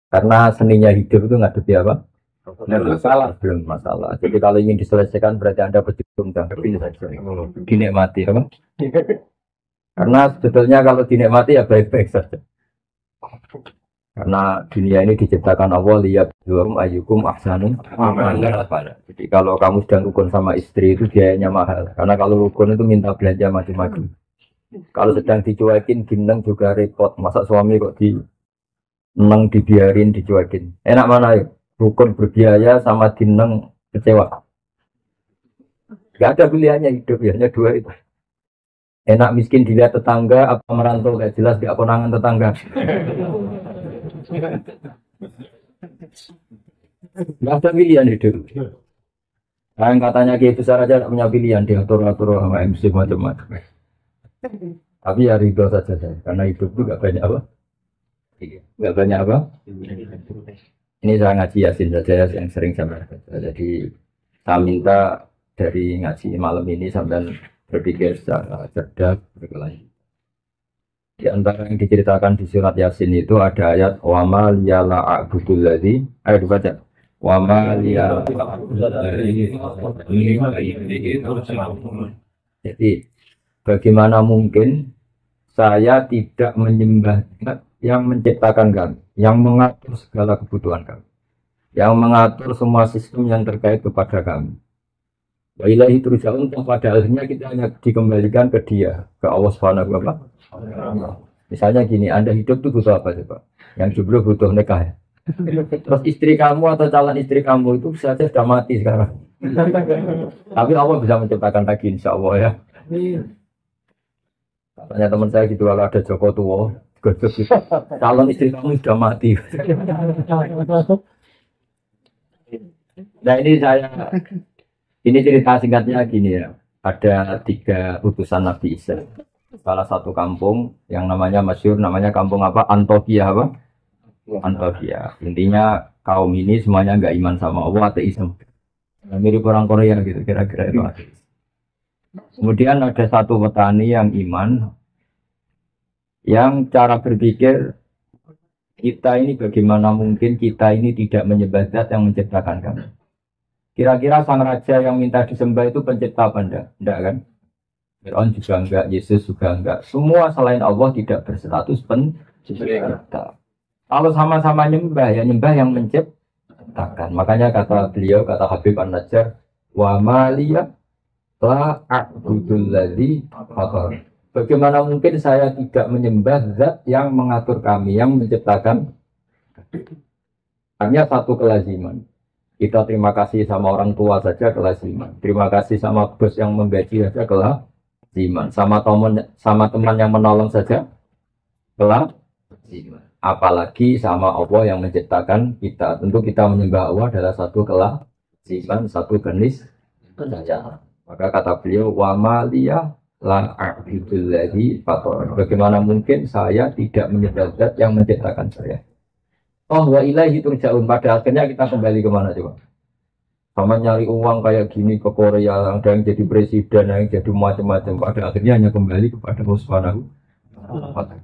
Karena seninya hidup itu ngadepi apa? Masalah, belum masalah. Jadi kalau ingin diselesaikan berarti Anda berjuang dan ini saja. Dinikmati, apa? Karena sebetulnya kalau dinikmati ya baik-baik saja. Karena dunia ini diciptakan Allah lihat belum ayyukum ahsanu amala. Jadi kalau kamu sedang rukun sama istri itu biayanya mahal. Karena kalau rukun itu minta belanja macam-macam. Kalau sedang dicuekin, gineng juga repot. Masa suami kok di neng dibiarin dicuekin. Enak mana ya? Rukun berbiaya sama dineng kecewa. Gak ada pilihannya hidup ya, hanya dua itu. Enak miskin dilihat tetangga, apa merantau gak jelas gak konangan tetangga. Gak ada pilihan hidup. Nah, yang katanya kayak besar aja gak punya pilihan, diatur-atur sama MC macam-macam. Tapi ya ridho saja saya, karena hidup itu gak banyak apa. Gak banyak apa. Ini saya ngaji Yasin saja yang sering saya baca. Jadi saya minta dari ngaji malam ini sampai berpikir secara cerdas, berkelanjutan. Di antara yang diceritakan di surat Yasin itu ada ayat wama liyala a'budul ladzi, ayo dibaca. Wama liyala a'budul ladzi. Jadi bagaimana mungkin saya tidak menyembah yang menciptakan kami, yang mengatur segala kebutuhan kami, yang mengatur semua sistem yang terkait kepada kami. Wa ilahi turja'un, pada akhirnya kita hanya dikembalikan ke dia, ke Allah Subhanahu wa ta'ala. Misalnya gini, Anda hidup itu butuh apa coba? Yang jomblo butuh nikah ya. Terus istri kamu atau calon istri kamu itu saja sudah mati sekarang. Tapi Allah bisa menciptakan lagi insya Allah ya. Katanya teman saya gitu, kalau ada Joko Tua, calon istri kamu sudah mati. Nah ini cerita singkatnya gini ya. Ada 3 utusan Nabi Isa. Salah satu kampung yang namanya masyhur, namanya kampung apa? Antokia apa? Antokia. Intinya kaum ini semuanya nggak iman sama Allah, ateisme. Nah, mirip orang Korea gitu, kira-kira itu ateis. Kemudian ada satu petani yang iman, yang cara berpikir kita ini bagaimana mungkin kita ini tidak menyembah zat yang menciptakan kami. Kira-kira sang raja yang minta disembah itu pencipta apa enggak? Enggak kan? Fir'aun juga enggak, Yesus juga enggak. Semua selain Allah tidak berstatus pencipta. Kalau sama-sama nyembah, ya nyembah yang menciptakan. Makanya kata beliau, kata Habib An-Najjar, wa maliyah la a'budul ladzi fatar. Bagaimana mungkin saya tidak menyembah zat yang mengatur kami, yang menciptakan? Hanya satu kelaziman. Kita terima kasih sama orang tua saja kelaziman. Terima kasih sama bos yang menggaji saja kelaziman. Sama teman yang menolong saja kelaziman. Apalagi sama Allah yang menciptakan kita. Tentu kita menyembah Allah adalah satu kelaziman, satu jenis saja. Maka kata beliau, wa maliyah la a'budul ladzi fatar. Bagaimana mungkin saya tidak menyembah zat yang menciptakan saya? Oh wa ilaihi turja'un. Pada akhirnya kita kembali kemana coba? Sama nyari uang kayak gini ke Korea, ada yang jadi presiden, ada yang jadi macam-macam. Pada akhirnya hanya kembali kepada Allah Subhanahu wa ta'ala.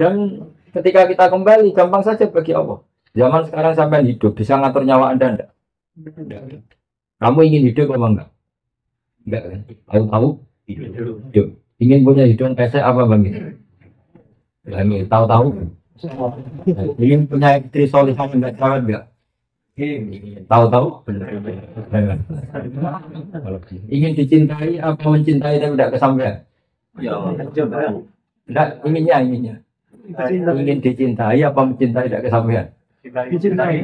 Dan ketika kita kembali, gampang saja bagi Allah. Zaman sekarang sampai hidup, bisa ngatur nyawa Anda enggak? Kamu ingin hidup apa enggak? Enggak kan? Tahu-tahu hidup. Ingin punya hidung pesek apa bang? Tahu-tahu. Ingin punya istri solihah enggak cewek enggak? Tahu-tahu. Ingin dicintai apa mencintai tapi tidak kesampaian? Ya, enggak, inginnya. Ingin dicintai apa mencintai tidak kesampaian? Dicintai.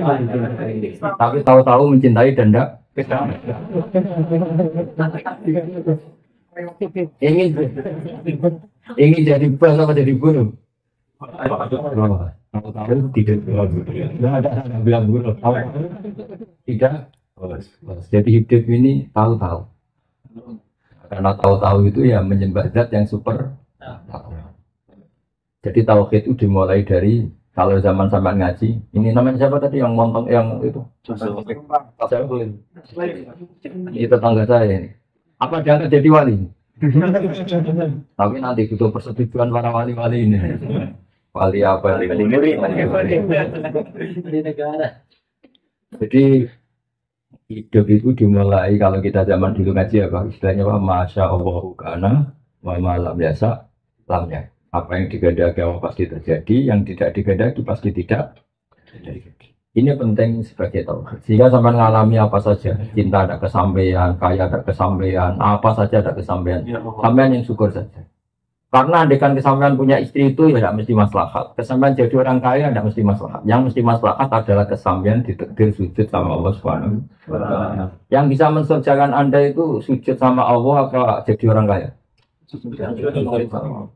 Tapi tahu-tahu mencintai dan tidak kesampaian. Ingin jadi bos apa jadi guru? Tahu-tahu tidak. Tidak ada bilang guru. Tahu-tahu tidak. Jadi hidup ini tahu-tahu. Karena tahu-tahu itu ya menyembah zat yang super. Jadi tauhid itu dimulai dari kalau zaman sampai ngaji. Ini namanya siapa tadi yang montong yang itu? Ini tetangga saya ini. Apa dia akan jadi wali? Tapi nanti butuh persetujuan para wali-wali ini. wali apa Wali murid. Di negara. jadi hidup itu dimulai kalau kita zaman dulu ngaji apa istilahnya apa masya Allah kana wa malam biasa lamnya apa yang digadaki Allah pasti terjadi yang tidak digadaki pasti tidak terjadi. Ini penting sebagai tahu sehingga sampai mengalami apa saja cinta ada kesampaian kaya ada kesampaian apa saja ada kesampaian sampean yang syukur saja karena andekan kesampaian punya istri itu ya tidak mesti maslahat kesampaian jadi orang kaya tidak mesti maslahat yang mesti maslahat adalah kesampaian ditakdir sujud sama Allah Subhanahu wa Ta'ala. Yang bisa mensurgakan Anda itu sujud sama Allah apa jadi orang kaya?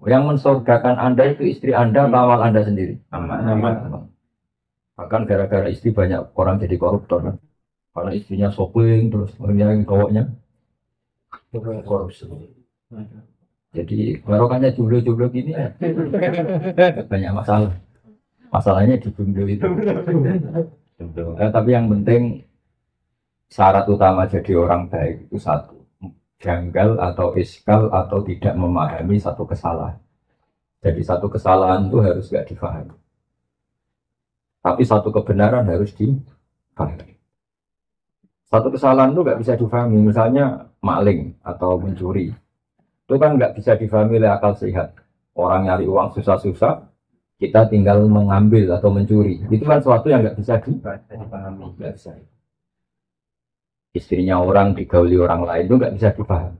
Yang mensurgakan Anda itu istri Anda atau amal Anda sendiri? Bahkan gara-gara istri banyak orang jadi koruptor kan? Karena istrinya shopping terus yang cowoknya korupsi. Jadi barokahnya jomblo-jomblo gini ya. Banyak masalah. Masalahnya di jomblo itu. Tapi yang penting syarat utama jadi orang baik itu satu, janggal atau iskal atau tidak memahami satu kesalahan. Jadi satu kesalahan itu harus gak difahami. Tapi satu kebenaran harus difahami. Satu kesalahan itu gak bisa difahami, misalnya maling atau mencuri. Itu kan nggak bisa difahami oleh akal sehat. Orang nyari uang susah-susah, kita tinggal mengambil atau mencuri. Itu kan sesuatu yang nggak bisa dipahami. Nggak bisa. Istrinya orang digauli orang lain itu nggak bisa dipahami.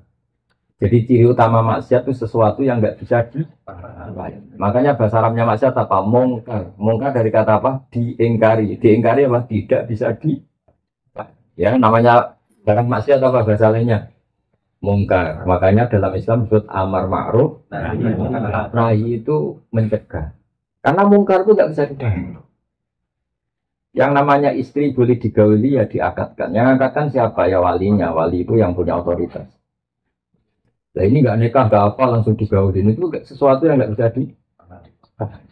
Jadi ciri utama maksiat itu sesuatu yang nggak bisa dipahami. Makanya bahasa Arabnya maksiat apa? Mungkar. Mungkar dari kata apa? Diingkari. Diingkari apa? Tidak bisa ya namanya barang maksiat apa bahasa lainnya? Mungkar. Makanya dalam Islam disebut amar ma'ruf nahi itu mencegah. Karena mungkar itu nggak bisa dipahami. Yang namanya istri boleh digauli ya diakatkan. Yang akatkan siapa? Ya walinya. Wali itu yang punya otoritas. Nah ini nggak nikah, nggak apa langsung digaulin itu sesuatu yang nggak bisa dipahami.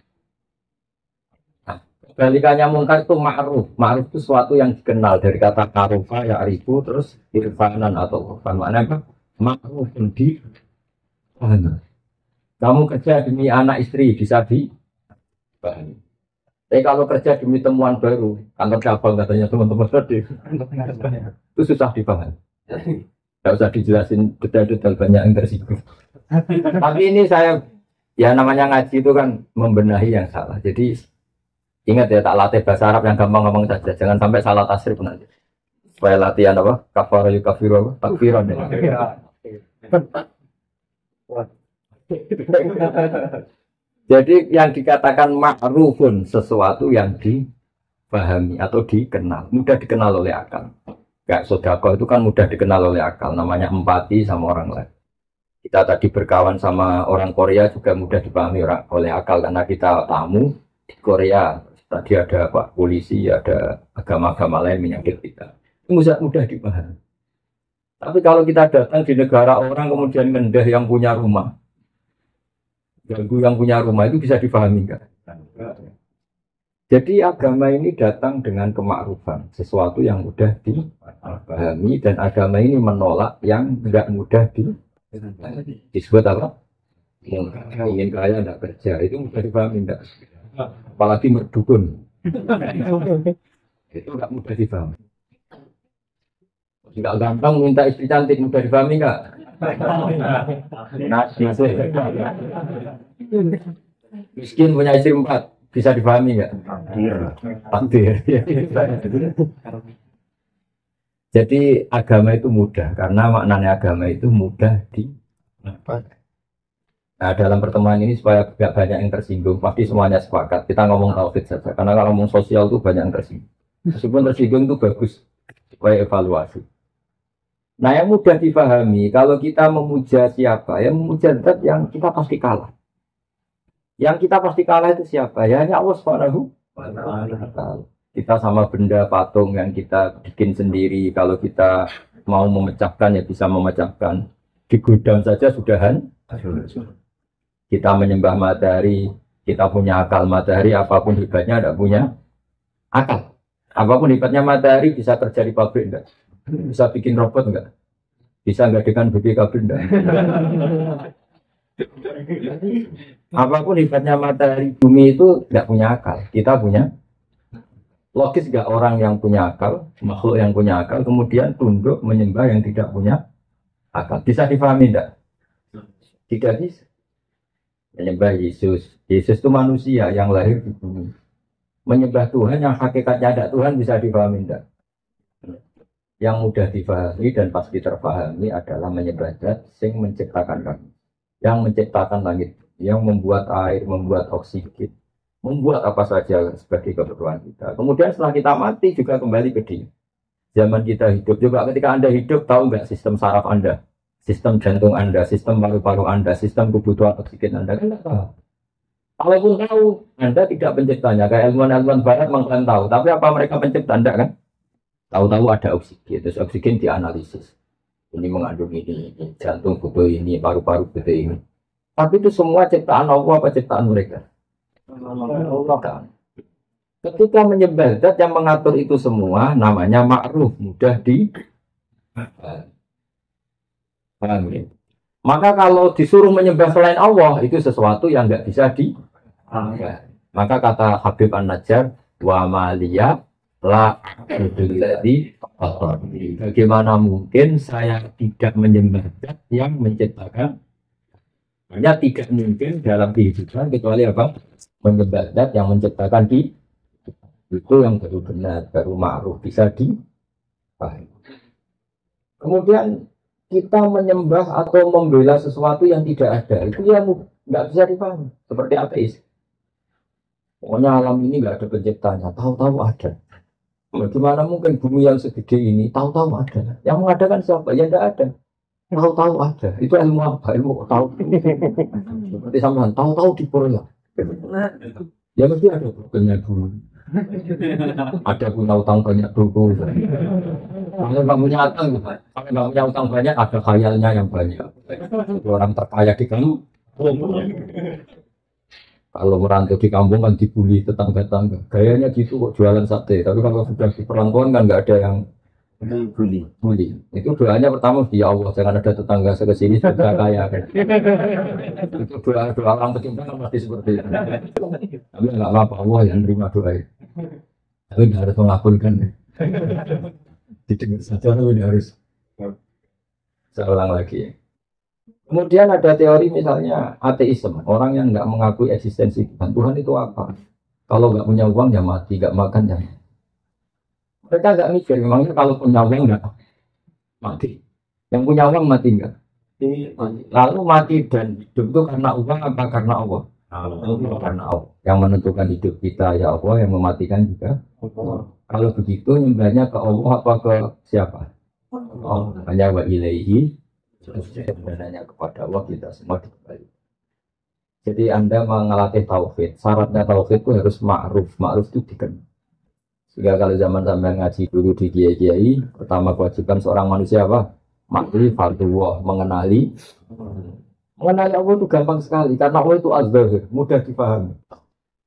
Kebalikannya mungkar itu ma'ruf. Ma'ruf itu sesuatu yang dikenal dari kata karufa ya arifu terus irfanan atau urfan. Maknanya apa? Ma'ruf di kamu kerja demi anak istri bisa dipahami. Tapi kalau kerja demi temuan baru, kantor cabang katanya teman-teman tadi, itu susah dipahami. Tidak usah dijelasin detail-detail banyak yang tersinggung. Tapi ini saya, ya namanya ngaji itu kan membenahi yang salah. Jadi ingat ya tak latih bahasa Arab yang gampang ngomong saja, jangan sampai salah tasrif nanti. Supaya latihan apa? Kafara yukafiru apa? Takfiran ya. Jadi yang dikatakan ma'rufun sesuatu yang dipahami atau dikenal, mudah dikenal oleh akal. Kayak sodako itu kan mudah dikenal oleh akal, namanya empati sama orang lain. Kita tadi berkawan sama orang Korea juga mudah dipahami oleh akal karena kita tamu di Korea. Tadi ada Pak polisi, ada agama-agama lain menyakit kita. Itu mudah dipahami. Tapi kalau kita datang di negara orang kemudian ngendah yang punya rumah, ganggu yang punya rumah itu bisa dipahami enggak? Jadi agama ini datang dengan kemakrufan, sesuatu yang mudah dipahami dan agama ini menolak yang enggak mudah disebut apa? Ingin kaya enggak kerja, itu mudah dipahami enggak? Apalagi merdukun. Itu enggak mudah dipahami. Enggak gampang minta istri cantik, mudah dipahami enggak? Miskin punya istri 4, bisa dipahami enggak? Takdir. Jadi agama itu mudah, karena maknanya agama itu mudah Nah dalam pertemuan ini supaya tidak banyak yang tersinggung, pasti semuanya sepakat. Kita ngomong tauhid saja, karena kalau ngomong sosial itu banyak yang tersinggung. Meskipun tersinggung itu bagus, supaya evaluasi. Nah yang mudah dipahami, kalau kita memuja siapa, ya memuja zat yang kita pasti kalah. Yang kita pasti kalah itu siapa? Ya hanya Allah Subhanahu wa Ta'ala. Kita sama benda patung yang kita bikin sendiri, kalau kita mau memecahkan ya bisa memecahkan. Di gudang saja sudahan. Kita menyembah matahari, kita punya akal matahari, apapun hebatnya tidak punya akal. Apapun hebatnya matahari bisa kerja di pabrik enggak? Bisa bikin robot enggak? Bisa enggak dengan BPKB enggak? Apapun hebatnya matahari bumi itu nggak punya akal. Kita punya. Logis nggak orang yang punya akal, makhluk yang punya akal, kemudian tunduk menyembah yang tidak punya akal. Bisa dipahami enggak? Tidak bisa. Menyembah Yesus. Yesus itu manusia yang lahir di bumi. Menyembah Tuhan yang hakikatnya ada Tuhan bisa dipahami enggak? Yang mudah dipahami dan pasti terpahami adalah menyembah Zat sing menciptakan kami. Yang menciptakan langit, yang membuat air, membuat oksigen, membuat apa saja sebagai kebutuhan kita. Kemudian setelah kita mati juga kembali ke dia. Zaman kita hidup juga ketika Anda hidup tahu nggak sistem saraf Anda, sistem jantung Anda, sistem paru-paru Anda, sistem kebutuhan oksigen Anda kan nggak tahu. Kalaupun tahu, Anda tidak penciptanya. Kayak ilmuwan-ilmuwan barat mengklaim tahu, tapi apa mereka pencipta Anda kan? Tahu-tahu ada oksigen, terus oksigen dianalisis. Ini mengandung ini, jantung butuh ini, paru-paru butuh ini. Tapi itu semua ciptaan Allah apa ciptaan mereka? Allah kan. Ketika menyembah zat yang mengatur itu semua, namanya ma'ruf, mudah di paham ya? Maka kalau disuruh menyembah selain Allah, itu sesuatu yang nggak bisa di. Maka kata Habib An-Najjar, wa maliyah la abdulladzi fatarni. Bagaimana mungkin saya tidak menyembah zat yang menciptakan? Hanya tidak mungkin dalam kehidupan kecuali apa? Menyembah zat yang menciptakan di. Itu yang baru benar, baru ma'ruf bisa dipahami. Kemudian kita menyembah atau membela sesuatu yang tidak ada, itu yang nggak bisa dipahami. Seperti ateis. Pokoknya alam ini nggak ada penciptanya, tahu-tahu ada. Bagaimana mungkin bumi yang segede ini, tahu-tahu ada. Yang mengadakan siapa? Ya nggak ada. Tahu-tahu ada. Itu ilmu apa? Ilmu tahu. Seperti sampean, tahu-tahu di Korea. Ya mesti ada problemnya dulu. Ada punya utang banyak dulu. Kalau nggak punya utang, kalau nggak punya utang banyak, ada khayalnya yang banyak. Orang terkaya di kampung. Kalau merantau di kampung kan dibully tetangga-tetangga. Gayanya gitu kok jualan sate. Tapi kalau sudah di perantauan kan nggak ada yang bully. Itu doanya pertama, ya Allah jangan ada tetangga saya kesini sudah kaya. Itu doa orang pecundang kan pasti seperti itu. Tapi nggak apa-apa, Allah yang terima doa. Tapi nggak harus mengabulkan. Didengar saja tapi harus. Saya ulang lagi. Kemudian ada teori misalnya ateisme, orang yang nggak mengakui eksistensi Tuhan. Tuhan itu apa? Kalau nggak punya uang ya mati, nggak makan ya. Mereka nggak mikir, memangnya kalau punya uang nggak mati. Yang punya uang mati nggak? Lalu mati dan hidup itu karena uang apa karena Allah? Karena Allah. Yang menentukan hidup kita ya Allah, yang mematikan juga. Kalau begitu nyembahnya ke Allah apa ke siapa? Allah. Hanya wa ilaihi. Sebenarnya kepada Allah kita semua dikembali. Jadi Anda mengelatih tauhid. Syaratnya tauhid itu harus ma'ruf. Ma'ruf itu dikenal. Sehingga kalau zaman sampai ngaji dulu di kiai-kiai, pertama kewajiban seorang manusia apa? Ma'rifatulllah, mengenali. Mengenali Allah itu gampang sekali karena Allah itu az-zahir, mudah dipahami.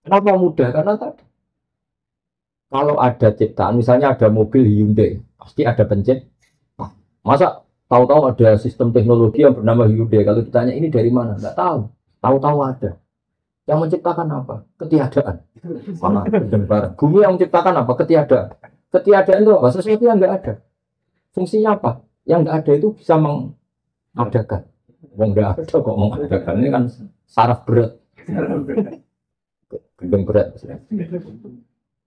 Kenapa mudah? Karena tadi kalau ada ciptaan, misalnya ada mobil Hyundai, pasti ada pencipta. Masa tahu-tahu ada sistem teknologi yang bernama Hyundai? Kalau ditanya ini dari mana? Nggak tahu. Tahu-tahu ada. Yang menciptakan apa? Ketiadaan. Mana? Bumi yang menciptakan apa? Ketiadaan. Ketiadaan itu apa? Sesuatu yang nggak ada. Fungsinya apa? Yang nggak ada itu bisa mengadakan. Yang nggak ada kok mengadakan. Ini kan saraf berat. Gendeng berat.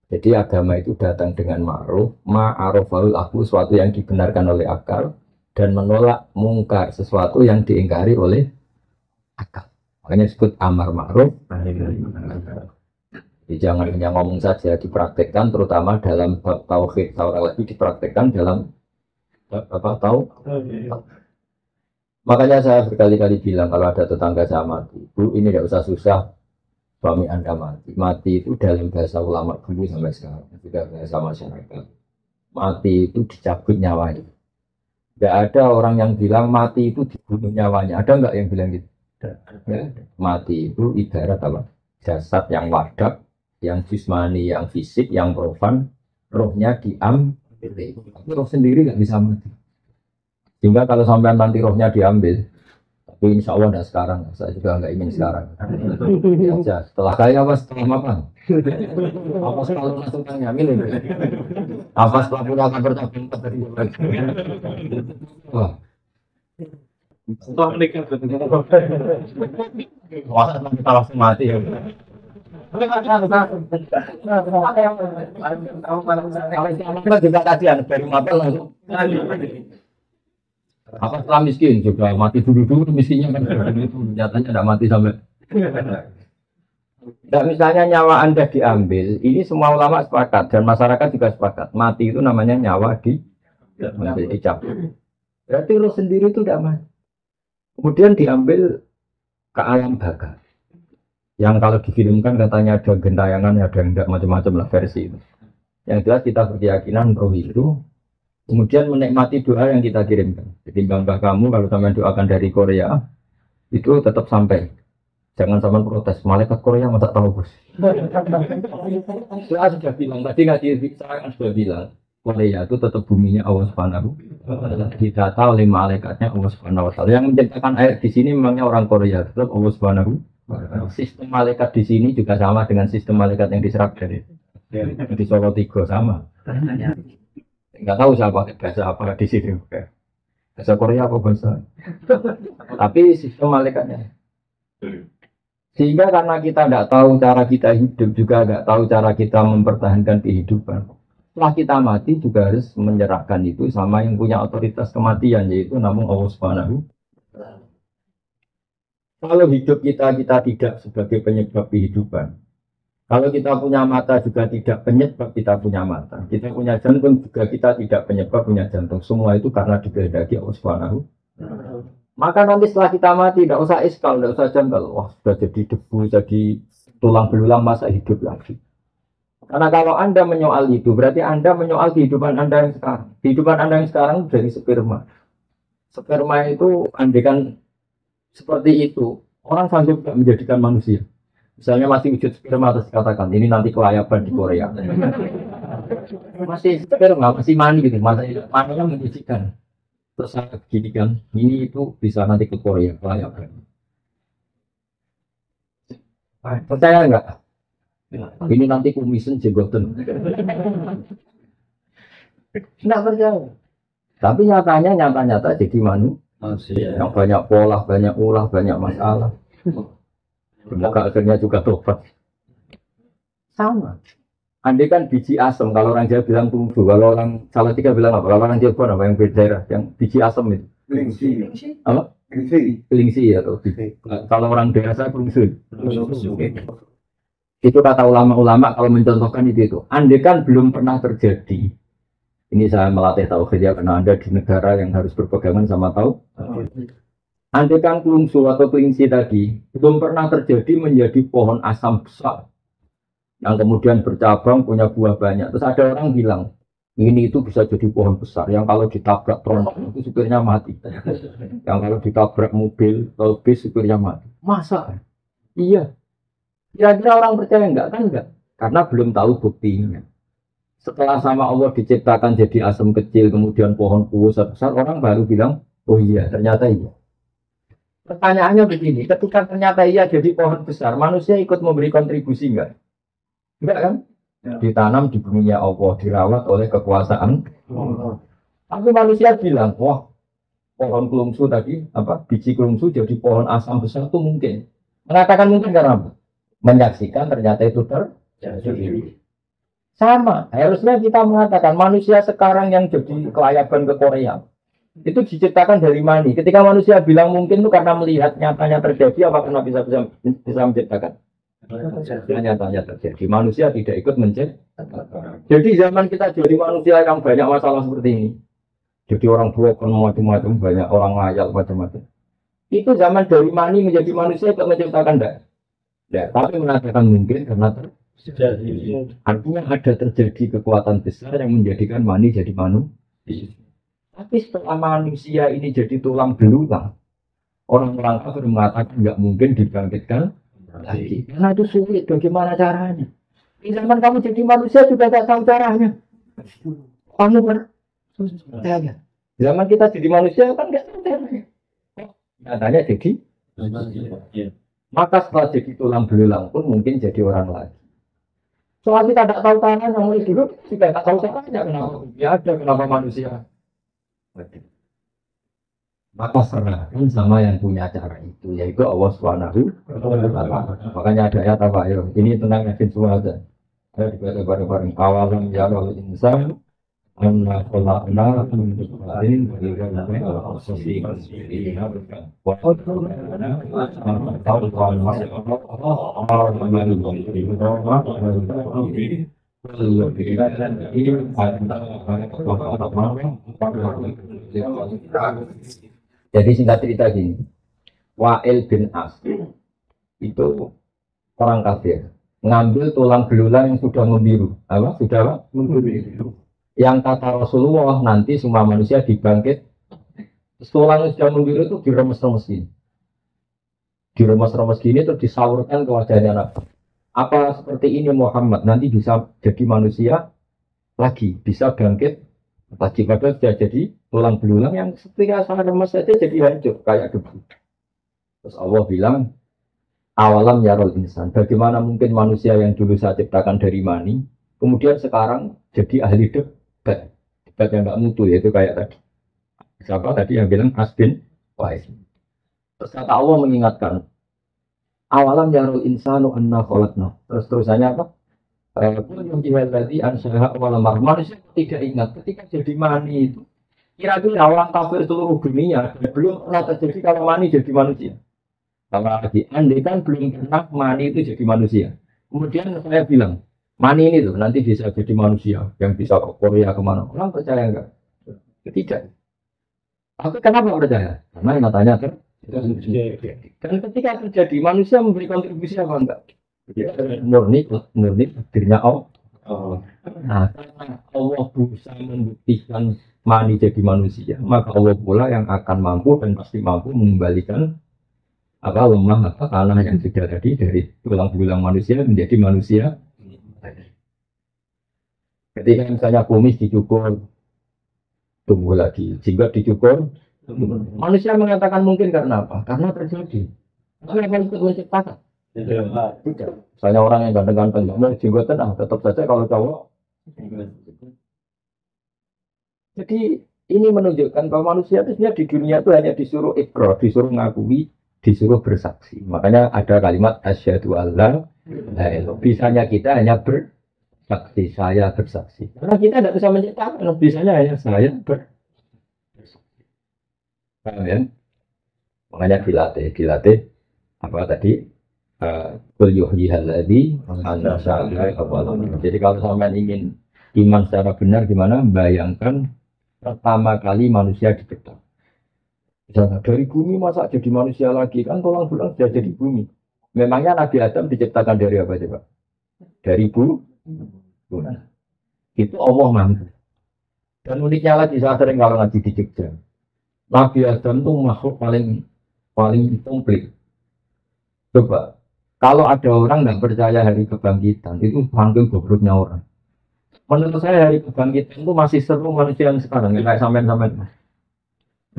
Jadi agama itu datang dengan ma'ruf, ma'arufahul aku, sesuatu yang dibenarkan oleh akal, dan menolak mungkar, sesuatu yang diingkari oleh akal. Makanya disebut amar ma'ruf. Jadi jangan hanya ngomong saja, dipraktekkan, terutama dalam bab tauhid. Seorang lagi dipraktekkan dalam bab apa tahu. Makanya saya berkali-kali bilang kalau ada tetangga saya mati, Bu ini tidak usah susah. Suami Anda mati. Mati itu dalam bahasa ulama dulu sampai sekarang. Juga bahasa masyarakat. Mati itu dicabut nyawanya. Tidak ada orang yang bilang mati itu dibunuh nyawanya. Ada nggak yang bilang gitu? Ya. Mati itu ibarat apa? Jasad yang wadak, yang jismani, yang fisik, yang profan. Rohnya diambil. Tapi roh sendiri nggak bisa mati. Sehingga kalau sampai nanti rohnya diambil, Tapi insya Allah tidak sekarang. Saya juga nggak ingin sekarang. Ya, setelah kaya apa setelah makan? Apa setelah lunas utangnya milih? Apa setelah punya kantor cabang tadi? Wah, Setelah menikah betul. masa nanti kita langsung mati ya? Kita juga kasihan baru makan langsung. Apa setelah miskin juga mati dulu miskinnya kan nyatanya tidak mati sampai. Nah, misalnya nyawa Anda diambil, ini semua ulama sepakat dan masyarakat juga sepakat. Mati itu namanya nyawa dicabut. Berarti roh sendiri itu tidak mati. Kemudian diambil ke alam baka. Yang kalau difilmkan katanya ada gentayangan, ada yang tidak macam-macam lah versi itu. Yang jelas kita berkeyakinan roh itu kemudian menikmati doa yang kita kirimkan. Jadi bangga kamu kalau sampai doakan dari Korea itu tetap sampai. Jangan sampai protes. Malaikat Korea masa tahu bos. Saya sudah bilang tadi saya sudah bilang Korea itu tetap buminya Allah Subhanahu. Didata oleh malaikatnya Allah Subhanahu Wa Taala. Yang menciptakan air di sini memangnya orang Korea tetap Allah Subhanahu. Sistem malaikat di sini juga sama dengan sistem malaikat yang diserap dari di Solo Tigo sama. Nggak tahu saya pakai bahasa apa di sini, bahasa Korea apa bahasa. Tapi sistem malaikatnya. Sehingga karena kita tidak tahu cara kita hidup, juga nggak tahu cara kita mempertahankan kehidupan. Setelah kita mati juga harus menyerahkan itu sama yang punya otoritas kematian, yaitu namun Allah Subhanahu. Kalau hidup kita tidak sebagai penyebab kehidupan. Kalau kita punya mata juga tidak penyebab kita punya mata. Kita punya jantung juga kita tidak penyebab punya jantung. Semua itu karena dikehendaki Allah Subhanahu. Maka nanti setelah kita mati tidak usah iskal, tidak usah janggal. Wah, sudah jadi debu, jadi tulang belulang masa hidup lagi. Karena kalau Anda menyoal itu, berarti Anda menyoal kehidupan Anda yang sekarang. Kehidupan Anda yang sekarang dari sperma. Sperma itu andekan seperti itu, orang sanggup tidak menjadikan manusia. Misalnya masih wujud sperma terus katakan ini nanti kelayaban di Korea. Masih sperma, masih mani gitu, masih maninya menjijikan. Terus saya begini kan, ini itu bisa nanti ke Korea kelayaban. Percaya enggak? Ini nanti kumisen jenggoten. Enggak percaya. Tapi nyata-nyata jadi manusia yang banyak pola, banyak ulah, banyak masalah. Semoga akhirnya juga tobat. Sama. Andai kan biji asam, kalau orang Jawa bilang tunggu, kalau orang Salatiga bilang apa? Kalau orang Jawa apa yang beda yang biji asam itu? Kelingsi. Apa? Kelingsi ya. Kalau orang dewasa kelingsi. Itu kata ulama-ulama kalau mencontohkan itu. Andai kan belum pernah terjadi. Ini saya melatih tauhid ya karena Anda di negara yang harus berpegangan sama tauhid. Andai kan kelungsu atau kelingsi tadi belum pernah terjadi menjadi pohon asam besar yang kemudian bercabang punya buah banyak. Terus ada orang bilang ini itu bisa jadi pohon besar yang kalau ditabrak tronton itu supirnya mati. Yang kalau ditabrak mobil atau bis supirnya mati. Masa? Iya. Kira-kira orang percaya enggak? Kan enggak. Karena belum tahu buktinya. Setelah sama Allah diciptakan jadi asam kecil kemudian pohon besar, orang baru bilang oh iya ternyata iya. Pertanyaannya begini, ketika ternyata iya jadi pohon besar, manusia ikut memberi kontribusi enggak? Enggak kan? Ya. Ditanam di buminya Allah, dirawat oleh kekuasaan. Tapi manusia bilang, wah pohon kelungsu tadi, biji kelungsu jadi pohon asam besar itu mungkin. Mengatakan mungkin karena apa? Menyaksikan ternyata itu terjadi. Sama, harusnya kita mengatakan manusia sekarang yang jadi kelayaban ke Korea. Itu diciptakan dari mani. Ketika manusia bilang mungkin itu karena melihat nyatanya terjadi, apa karena bisa menciptakan? Nyatanya terjadi. Manusia tidak ikut menciptakan. Jadi zaman kita jadi manusia yang banyak masalah seperti ini. Jadi orang broken macam-macam, banyak orang ngayal macam-macam. Itu zaman dari mani menjadi manusia ikut menciptakan enggak? Ya, tapi mengatakan mungkin karena terjadi. Artinya ada terjadi kekuatan besar yang menjadikan mani jadi manusia. Tapi setelah manusia ini jadi tulang belulang, orang-orang kafir mengatakan nggak mungkin dibangkitkan lagi. Karena itu sulit. Bagaimana caranya? Di zaman kamu jadi manusia juga tak tahu caranya. Kamu percaya? Zaman kita jadi manusia kan nggak tahu caranya. Nyatanya jadi, maka setelah jadi tulang belulang pun mungkin jadi orang lagi. Soal kita tidak tahu tanah yang mulai dulu juga tak tahu caranya kenapa bumi ada, kenapa manusia. Maka serahkan sama yang punya cara itu, yaitu Allah Subhanahu wa Ta'ala. Makanya ada ayat apa? Ayo, ini tentang yakin semua aja. Ayo dibaca bareng-bareng. Awalam ya roh insan anna khalaqna min nutfatin jadi singkat cerita gini, Wa'il bin As itu orang kafir ngambil tulang belulang yang sudah membiru, apa? Sudah apa? Membiru. Yang kata Rasulullah nanti semua manusia dibangkit, tulang yang sudah membiru itu diremes-remes gini, diremes-remes gini terus disaurkan ke wajahnya Nabi. Apa seperti ini Muhammad nanti bisa jadi manusia lagi, bisa bangkit lagi, padahal sudah jadi tulang belulang yang ketika sangat remes saja jadi hancur kayak debu. Terus Allah bilang, awalam yarol insan. Bagaimana mungkin manusia yang dulu saya ciptakan dari mani, kemudian sekarang jadi ahli debat, debat yang nggak mutu, yaitu kayak tadi. Siapa tadi yang bilang Asbin Wais. Terus kata Allah mengingatkan, awalam yarol insanu anna kholakna. Terus terusannya apa? Manusia tidak ingat ketika jadi mani itu. Kira-kira orang kafir seluruh dunia belum pernah terjadi kalau mani jadi manusia. Kalau lagi andai kan belum pernah mani itu jadi manusia. Kemudian saya bilang mani ini tuh nanti bisa jadi manusia yang bisa ke Korea kemana. Orang percaya enggak? Tidak. Tapi kenapa percaya? Karena nyatanya dan ketika terjadi manusia memberi kontribusi apa enggak? Murni dirinya Allah. Nah, karena Allah berusaha membuktikan mani jadi manusia, maka Allah pula yang akan mampu dan pasti mampu mengembalikan apa lemah apa tanah yang sudah tadi dari tulang belulang manusia menjadi manusia. Ketika misalnya kumis dicukur, tumbuh lagi, jika dicukur, manusia mengatakan mungkin karena apa? Karena terjadi. Karena itu menciptakan. Tidak. Misalnya orang yang ganteng-ganteng, mau jenggotan, tetap saja kalau cowok. Jadi ini menunjukkan bahwa manusia itu sebenarnya di dunia itu hanya disuruh ikrar, disuruh ngakui, disuruh bersaksi. Makanya ada kalimat asyhadu alla ilaha illallah. Bisanya kita hanya bersaksi, saya bersaksi. Karena kita tidak bisa menciptakan, bisanya hanya saya bersaksi. Paham ya? Makanya dilatih apa tadi? Jadi kalau sampai ingin iman secara benar gimana? Bayangkan pertama kali manusia diciptakan. Misalnya dari bumi masa jadi manusia lagi kan tulang belulang sudah jadi bumi. Memangnya Nabi Adam diciptakan dari apa coba? Dari bumi. Itu Allah mampu. Dan uniknya lagi saya sering kalau ngaji di Jogja. Nabi Adam itu makhluk paling komplit. Coba. Kalau ada orang nggak percaya hari kebangkitan, itu panggil gobloknya orang. Menurut saya hari kebangkitan itu masih seru manusia yang sekarang, kayak sampean-sampean.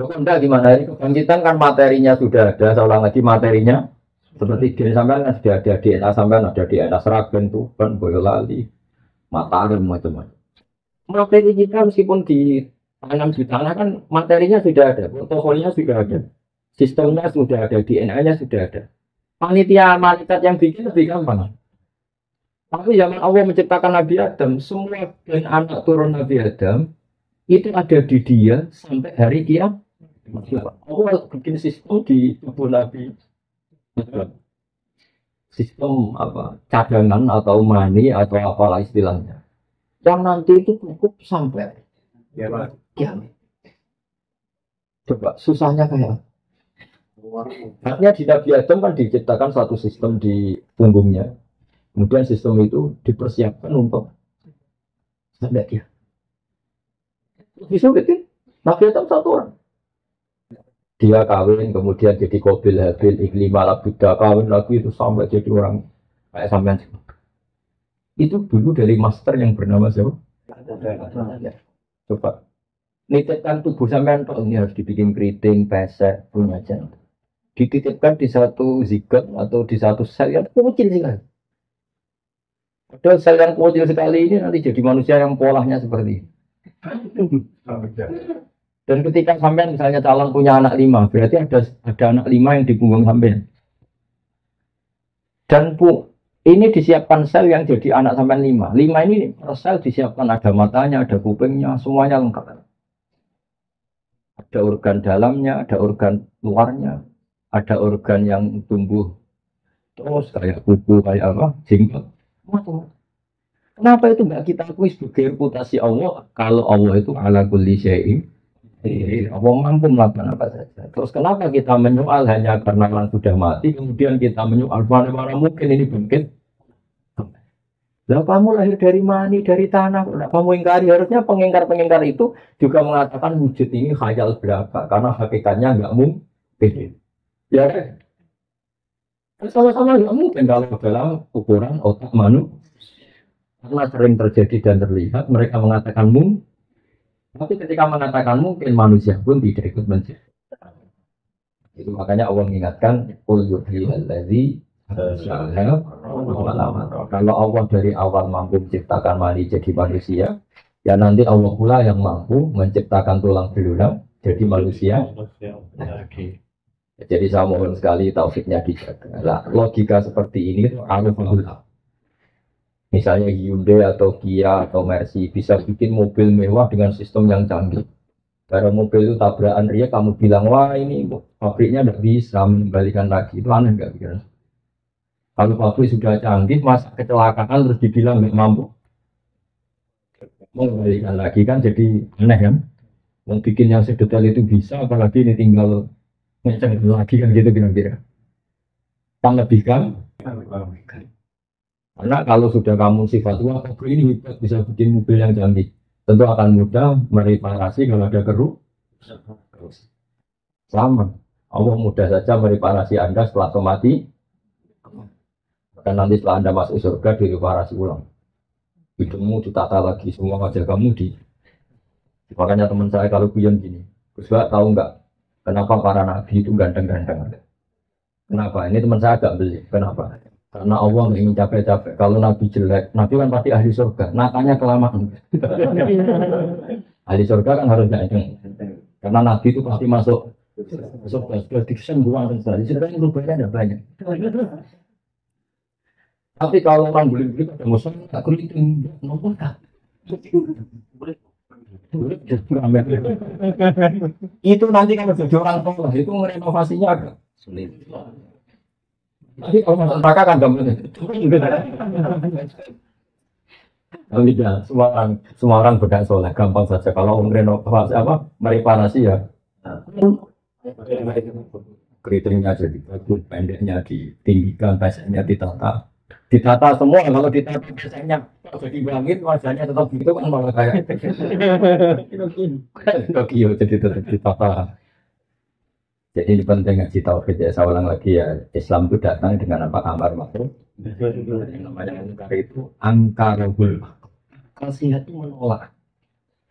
Loh enggak gimana, hari kebangkitan kan materinya sudah ada, seolah lagi materinya seperti DNA sampean kan sudah ada DNA sampean, ada DNA Sragen, Tuban, Boyolali, Mataram, macam-macam. Materi kita meskipun ditanam di tanah kan materinya sudah ada, protokolnya sudah ada, sistemnya sudah ada, DNA-nya sudah ada. Panitia malaikat yang bikin lebih gampang. Tapi zaman Allah menciptakan Nabi Adam, semua dan anak turun Nabi Adam itu ada di dia sampai hari kiamat. Allah bikin sistem di tubuh Nabi Adam. Sistem apa? Cadangan atau mani atau apalah istilahnya. Yang nanti itu cukup sampai kiamat. Coba susahnya kayak artinya di Nabi Adam kan diciptakan satu sistem di punggungnya. Kemudian sistem itu dipersiapkan untuk sampai dia. Bisa gitu. Nabi Adam satu orang. Dia kawin, kemudian jadi Qabil Habil, Iklimah Labuda, kawin lagi itu sampai jadi orang kayak sampean. Itu dulu dari master yang bernama siapa? Coba. Nitipkan tubuh sampean ini harus dibikin keriting, pesek, punya jantung. dititipkan di satu zigot atau di satu sel yang kecil sekali. Padahal sel yang kecil sekali ini nanti jadi manusia yang polanya seperti ini. Dan ketika sampean misalnya calon punya anak 5, berarti ada anak 5 yang di punggung sampean. Dan ini disiapkan sel yang jadi anak sampean 5. 5 ini sel disiapkan ada matanya, ada kupingnya, semuanya lengkap. Ada organ dalamnya, ada organ luarnya, ada organ yang tumbuh terus kayak kuku, kayak apa, jenggot. Kenapa itu enggak kita akui sebagai reputasi Allah? Kalau Allah itu ala kulli syai'in, Allah mampu melakukan apa saja. Terus kenapa kita menyoal hanya karena orang sudah mati, kemudian kita menyoal mana mungkin ini bangkit? Lah kamu lahir dari mani, dari tanah, kamu ingkari. Harusnya pengingkar-pengingkar itu juga mengatakan wujud ini khayal belaka, karena hakikatnya nggak mungkin. Ya kan? Sama-sama nggak mungkin kalau dalam ukuran otak manusia. Karena sering terjadi dan terlihat, mereka mengatakan mungkin. Tapi ketika mengatakan mungkin, manusia pun tidak ikut menciptakan. Itu makanya Allah mengingatkan, Qul yuhyihil ladzi kalau Allah dari awal mampu menciptakan mani jadi manusia, ya nanti Allah pula yang mampu menciptakan tulang belulang jadi manusia. Jadi saya mohon sekali taufiknya dijaga. Nah, logika seperti ini alhamdulillah. Misalnya Hyundai atau Kia atau Mercy bisa bikin mobil mewah dengan sistem yang canggih. Karena mobil itu tabrakan ria, kamu bilang wah ini pabriknya tidak bisa mengembalikan lagi, itu aneh nggak kira? Kalau pabrik sudah canggih, masa kecelakaan terus dibilang nggak mampu mengembalikan lagi kan jadi aneh kan? Mau bikin yang sedetail itu bisa, apalagi ini tinggal ngecek lagi kan gitu kira-kira. Kan lebih kan? Karena kalau sudah kamu sifat wah pabrik ini hebat bisa bikin mobil yang canggih, tentu akan mudah mereparasi kalau ada sama. Allah mudah saja mereparasi Anda setelah mati. Dan nanti setelah Anda masuk surga direparasi ulang. Hidungmu ditata lagi, semua wajah kamu di. Makanya teman saya kalau guyon gini, Gus tahu nggak kenapa para nabi itu ganteng-ganteng? Kenapa? Ini teman saya agak beli. Kenapa? Karena Allah nggak ingin capek-capek. Kalau nabi jelek, nabi kan pasti ahli surga. Nakanya kelamaan. Ahli surga kan harus ganteng. Karena nabi itu pasti masuk surga. Sudah dikesan buang dan sebagainya. Surga yang rupanya ada banyak. Tapi kalau orang beli-beli pada musuh, tak kulitin, nomor tak. Itu nanti kalau jadi orang tua, itu renovasinya agak sulit. Tapi kalau masuk neraka kan gampang. Tidak, semua orang berdak soleh, gampang saja. Kalau renovasi apa, mereparasi ya. Keritingnya jadi bagus, pendeknya ditinggikan, pasirnya ditata semua. Kalau ditata biasanya jadi bangkit wajahnya tetap gitu kan malah kayak Tokyo jadi tetap ditata. Jadi ini penting ngaji tauhid ya. Saya ulang lagi ya, Islam itu datang dengan apa amar ma'ruf. Yang namanya mungkar itu angkarul. Nasihat itu menolak.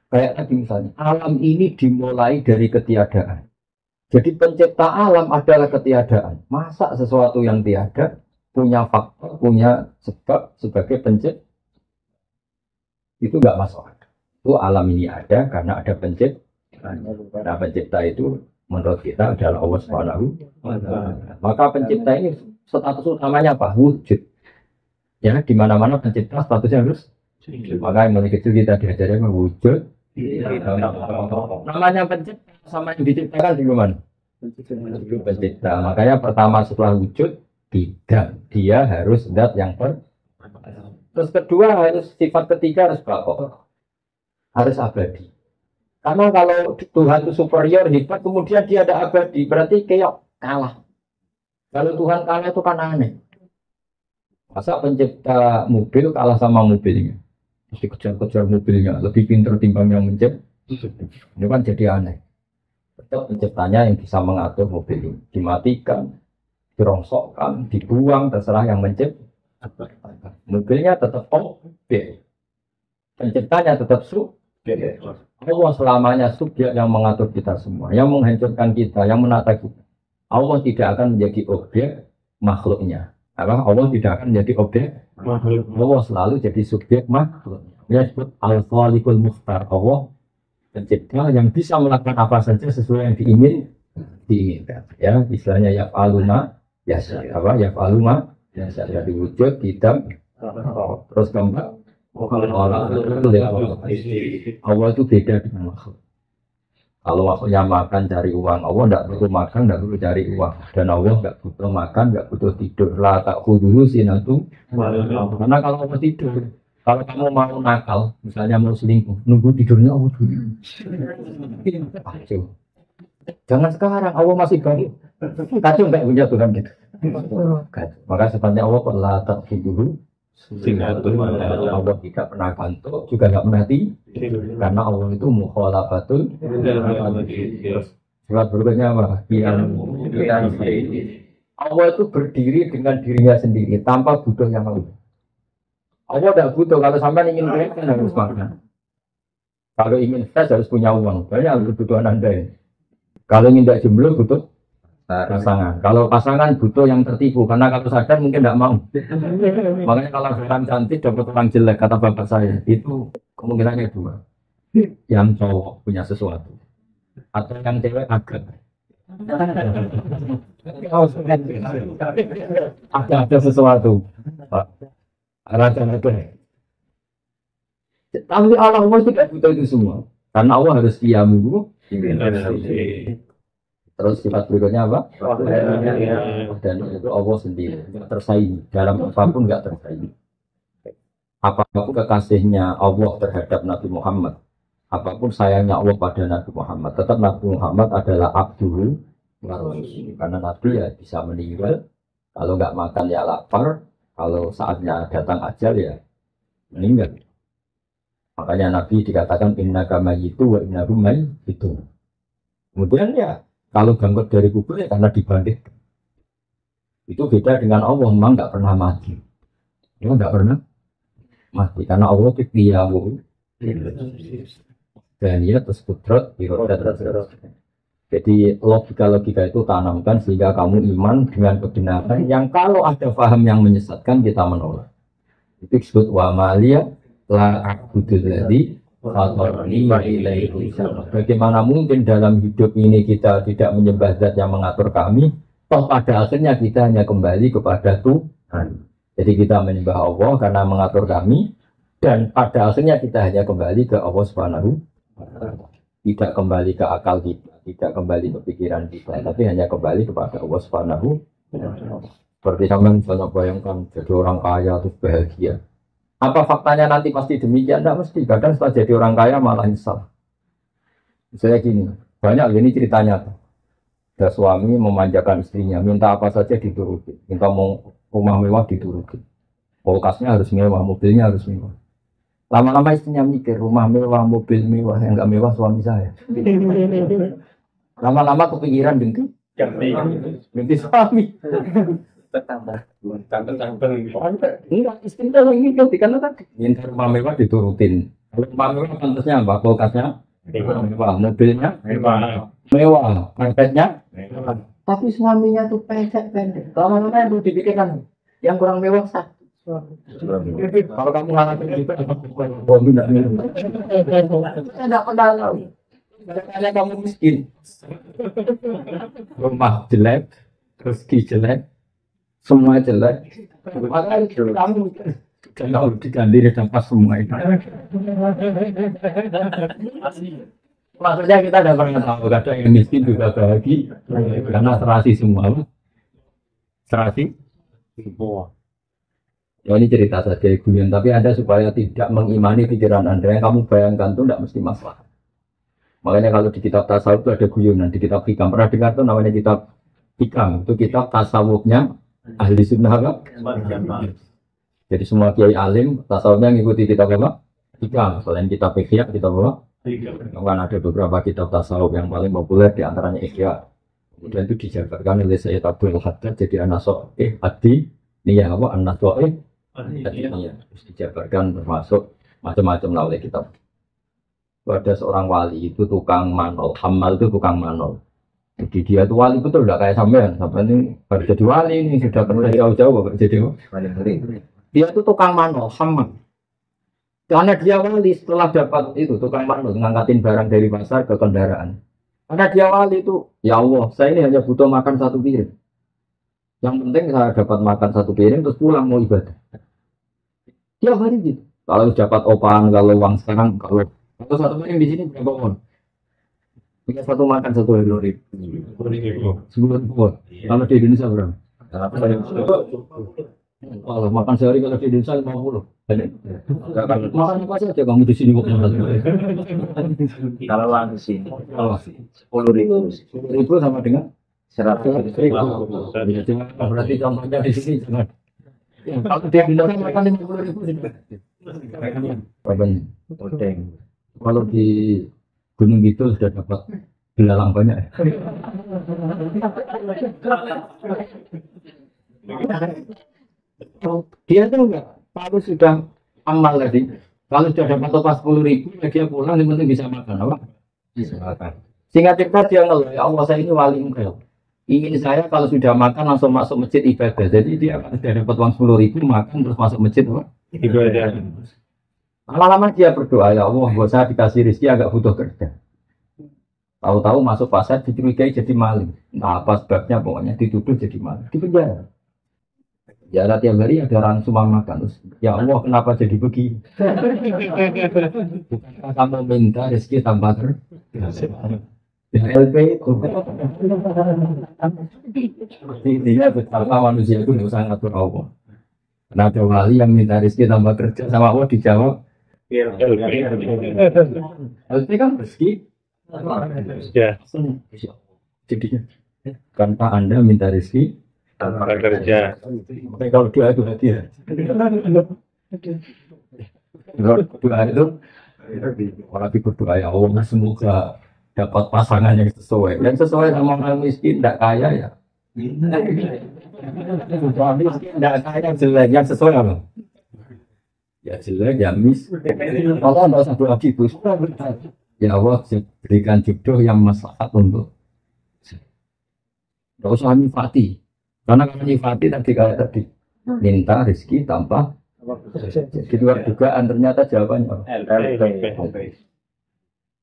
Kayak tadi misalnya, alam ini dimulai dari ketiadaan. Jadi pencipta alam adalah ketiadaan. Masa sesuatu yang tiada punya faktor, punya sebab sebagai pencipta? Itu enggak masuk akal. Itu alam ini ada karena ada pencipta. Nah, pencipta itu menurut kita adalah Allah Subhanahu wa Ta'ala. Maka pencipta ini status utamanya apa? Wujud. Ya, di mana-mana pencipta statusnya harus wujud. Maka yang mulai kecil kita diajarkan wujud. Namanya pencipta sama yang diciptakan di mana? Pencipta. Makanya pertama setelah wujud tidak, dia harus zat yang terus kedua harus sifat ketiga harus bakok, harus abadi. Karena kalau Tuhan itu superior hebat, kemudian dia ada abadi, berarti keok kalah. Kalau Tuhan kalah itu kan aneh. Masa pencipta mobil kalah sama mobilnya? Mesti kejar-kejar mobilnya, lebih pintar timbang yang mencipta. Ini kan jadi aneh. Tetap penciptanya yang bisa mengatur mobil ini, dimatikan, dirongsokkan, dibuang, terserah yang mencipta. Mobilnya tetap objek, penciptanya tetap subjek. Allah selamanya subjek yang mengatur kita semua, yang menghancurkan kita, yang menata kita. Allah tidak akan menjadi objek makhluknya. Apa? Allah tidak akan menjadi objek Makhluk. Allah selalu jadi subjek makhluknya. Dia disebut Al-Khaliqul Mukhtar. Allah pencipta yang bisa melakukan apa saja sesuai yang diinginkan. Ya, istilahnya yaf'aluna yasha. Apa? Yaf'aluma yasha. Jadi wujud, hitam, terus keempat Allah itu beda dengan makhluk. Kalau makhluknya makan cari uang, Allah tidak perlu makan, tidak perlu cari uang. Dan Allah tidak butuh makan, tidak butuh tidur. Lah tak kudu sinatu. Karena kalau Allah tidur, kalau kamu mau nakal, misalnya mau selingkuh, nunggu tidurnya Allah dulu. Kacau. Jangan sekarang, Allah masih baik. Kacau nggak punya Tuhan gitu. Kacau. Maka sebenarnya Allah perlah tak kudu. Allah tidak pernah kantuk, juga nggak pernah tidur. Karena Allah itu mukhalafatul. Surat berikutnya apa? Allah itu berdiri dengan dirinya sendiri tanpa butuh yang lain. Allah tidak butuh. Kalau sampai ingin makan harus makan. Kalau ingin stres harus punya uang. Banyak kebutuhan Anda ini. Kalau ingin tidak jomblo butuh pasangan. Kalau pasangan butuh yang tertipu. Karena kalau sadar mungkin tidak mau. Makanya kalau orang cantik dapat orang jelek kata bapak saya itu kemungkinannya dua. Yang cowok punya sesuatu atau yang cewek agak. Ada sesuatu. Raja itu. Tapi Allah tidak butuh itu semua. Karena Allah harus diamu. Terus sifat berikutnya apa? Dan itu Allah sendiri, nggak tersaingi. Dalam apapun nggak tersaingi. Apapun kekasihnya Allah terhadap Nabi Muhammad, apapun sayangnya Allah pada Nabi Muhammad, tetap Nabi Muhammad adalah abduhu wa rasuluh. Karena Nabi ya bisa meninggal, kalau nggak makan ya lapar, kalau saatnya datang ajal ya meninggal. Makanya Nabi dikatakan innaka mayyitu wa innahum mayyitun. Kemudian ya kalau bangkit dari kubur ya karena dibangkit. Itu beda dengan Allah, memang nggak pernah mati. Dia nggak pernah mati karena Allah itu qiyamu dan ya terus kudrat irodat. Jadi logika itu tanamkan sehingga kamu iman dengan kebenaran yang kalau ada paham yang menyesatkan kita menolak. Itu disebut wa maliyah la a'budul ladzi bagaimana mungkin dalam hidup ini kita tidak menyembah zat yang mengatur kami, toh pada akhirnya kita hanya kembali kepada Tuhan. Jadi kita menyembah Allah karena mengatur kami, dan pada akhirnya kita hanya kembali ke Allah Subhanahu. Tidak kembali ke akal kita, tidak kembali ke pikiran kita, tapi hanya kembali kepada Allah Subhanahu. Seperti sampean banyak bayangkan jadi orang kaya terus bahagia. Apa faktanya nanti pasti demikian? Tidak mesti. Kadang setelah jadi orang kaya malah nyesal. Misalnya gini, banyak ini ceritanya. Ada suami memanjakan istrinya, minta apa saja dituruti. Minta mau rumah mewah dituruti. Kulkasnya harus mewah, mobilnya harus mewah. Lama-lama istrinya mikir, rumah mewah, mobil mewah, yang enggak mewah suami saya. Lama-lama kepikiran ganti suami. Enggak, istrinya yang ini karena tadi minta rumah mewah diturutin. Rumah mewah pantasnya apa? Kulkasnya mewah, mobilnya mewah, marketnya mewah. Tapi suaminya tuh pendek. Lama-lama yang perlu dipikirkan yang kurang mewah sah. Kalau kamu ngalamin gitu, tidak pernah tahu. Karena kamu miskin, rumah jelek, rezeki jelek, semua jelek. Maka kamu kalau diganti dapat semua itu. Maksudnya kita tidak pernah tahu kadang yang miskin juga bahagia karena serasi semua. Serasi semua. Ya ini cerita saja guyon, tapi Anda supaya tidak mengimani pikiran Anda yang kamu bayangkan itu tidak mesti masalah. Makanya kalau di kitab tasawuf itu ada guyonan, di kitab hikam pernah dengar tuh namanya kitab hikam, itu kitab tasawufnya ahli sunnah. Jadi semua kiai alim tasawufnya ngikuti kitab apa? Hikam. Selain kitab Ihya, kitab apa? Kan ada beberapa kitab tasawuf yang paling populer di antaranya Ihya. Kemudian itu dijabarkan oleh Sayyid Abdul Haddad jadi An-Naso Adi Niyah apa An-Naso terus dijabarkan termasuk macam-macam lah oleh kitab. Ada seorang wali itu tukang manol, hamal itu tukang manol. Jadi dia itu wali betul, nggak kayak sampean. Sampean ini harus jadi wali ini sudah kerja jauh-jauh kok jadi wali. Dia itu tukang mano, sama. Karena dia wali setelah dapat itu tukang mano ngangkatin barang dari pasar ke kendaraan. Karena dia wali itu, ya Allah, saya ini hanya butuh makan satu piring. Yang penting saya dapat makan satu piring terus pulang mau ibadah. Tiap hari gitu. Kalau dapat opan, kalau uang sekarang, kalau satu piring di sini berapa uang? Punya satu makan satu hari 2.000. 10.000. Kalau di Indonesia berapa? Kalau makan sehari kalau di Indonesia 50. Makan apa saja kamu di sini kok mahal. Kalau uang di sini Kalau 10.000. 10.000 sama dengan 100.000. Ya, berarti contohnya di sini jangan. Kalau di Indonesia makan 50.000 sudah. Apanya? Odeng. Kalau di Gunung Kidul sudah dapat belalang banyak. Dia tuh enggak. Kalau sudah amal tadi, kalau sudah dapat topas 10.000, dia pulang yang penting bisa makan apa? Bisa makan. Singkat cerita dia ngeluh, ya Allah saya ini wali engkau. Ingin saya kalau sudah makan langsung masuk masjid ibadah. Jadi dia kalau sudah dapat uang 10.000 makan terus masuk masjid apa? Ibadah. Lama-lama dia berdoa, ya Allah buat saya dikasih rezeki agak butuh kerja. Tahu-tahu masuk pasar dicurigai jadi maling. Nah, apa sebabnya pokoknya dituduh jadi maling. Di penjara. Ya tiap hari ada orang sumbang makan terus. Ya Allah kenapa jadi begini? Bukankah kamu minta rezeki tambah ter? Ya LP itu. Intinya betapa manusia itu nggak usah ngatur Allah. Karena ada wali yang minta rezeki tambah kerja sama Allah dijawab. LP kan rezeki. Ya, Jadinya tanpa Anda minta rezeki tanpa kerja. tapi kalau doa itu hadiah. Kalau doa itu orang berdoa ya Allah semoga dapat pasangan yang sesuai. Yang sesuai sama orang miskin tidak kaya ya. Orang miskin tidak kaya jelek yang sesuai apa? Ya jelek ya kalau tidak usah doa gitu. Ya Allah berikan jodoh yang maslahat untuk. Tidak usah nyifati. Karena kalau nyifati tadi kayak tadi minta rezeki tanpa di luar dugaan ternyata jawabannya.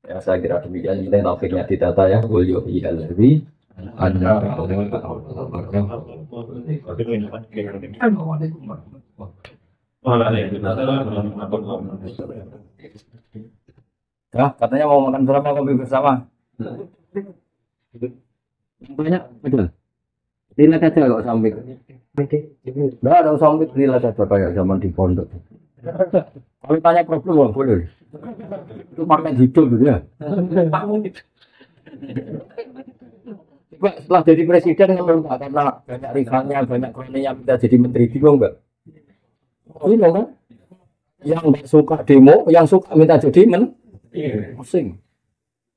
Ya saya kira demikian ini taufiknya ditata ya. Wulyo ilalwi anda. Ya, katanya mau makan bersama kopi bersama. Banyak betul. Lihat aja kalau sambil. Enggak ada sambil lihat aja kayak zaman di pondok. Kalau tanya problem wah boleh. Itu pakai hidup gitu ya. Coba setelah jadi presiden kalau enggak karena banyak rivalnya, banyak kroninya minta jadi menteri bingung enggak? Ini kan? Yang enggak suka demo, yang suka minta jadi pusing.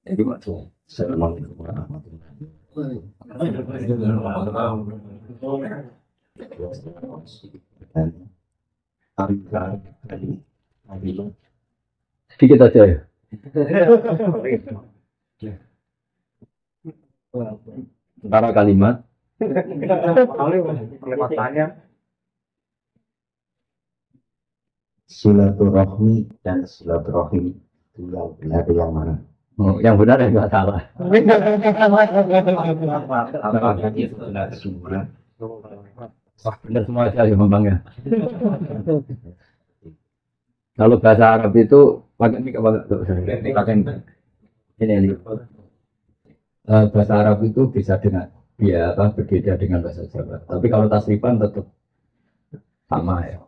Itu maksudnya. Assalamualaikum warahmatullahi sedikit aja ya. Antara kalimat Silaturahmi dan silaturahim itu yang benar yang mana? oh, yang benar ya nggak salah. Wah benar semua aja ya Bang ya. Kalau bahasa Arab itu pakai ini. Bahasa Arab itu bisa dengan ya apa berbeda dengan bahasa Jawa. Tapi kalau tasrifan tetap sama ya.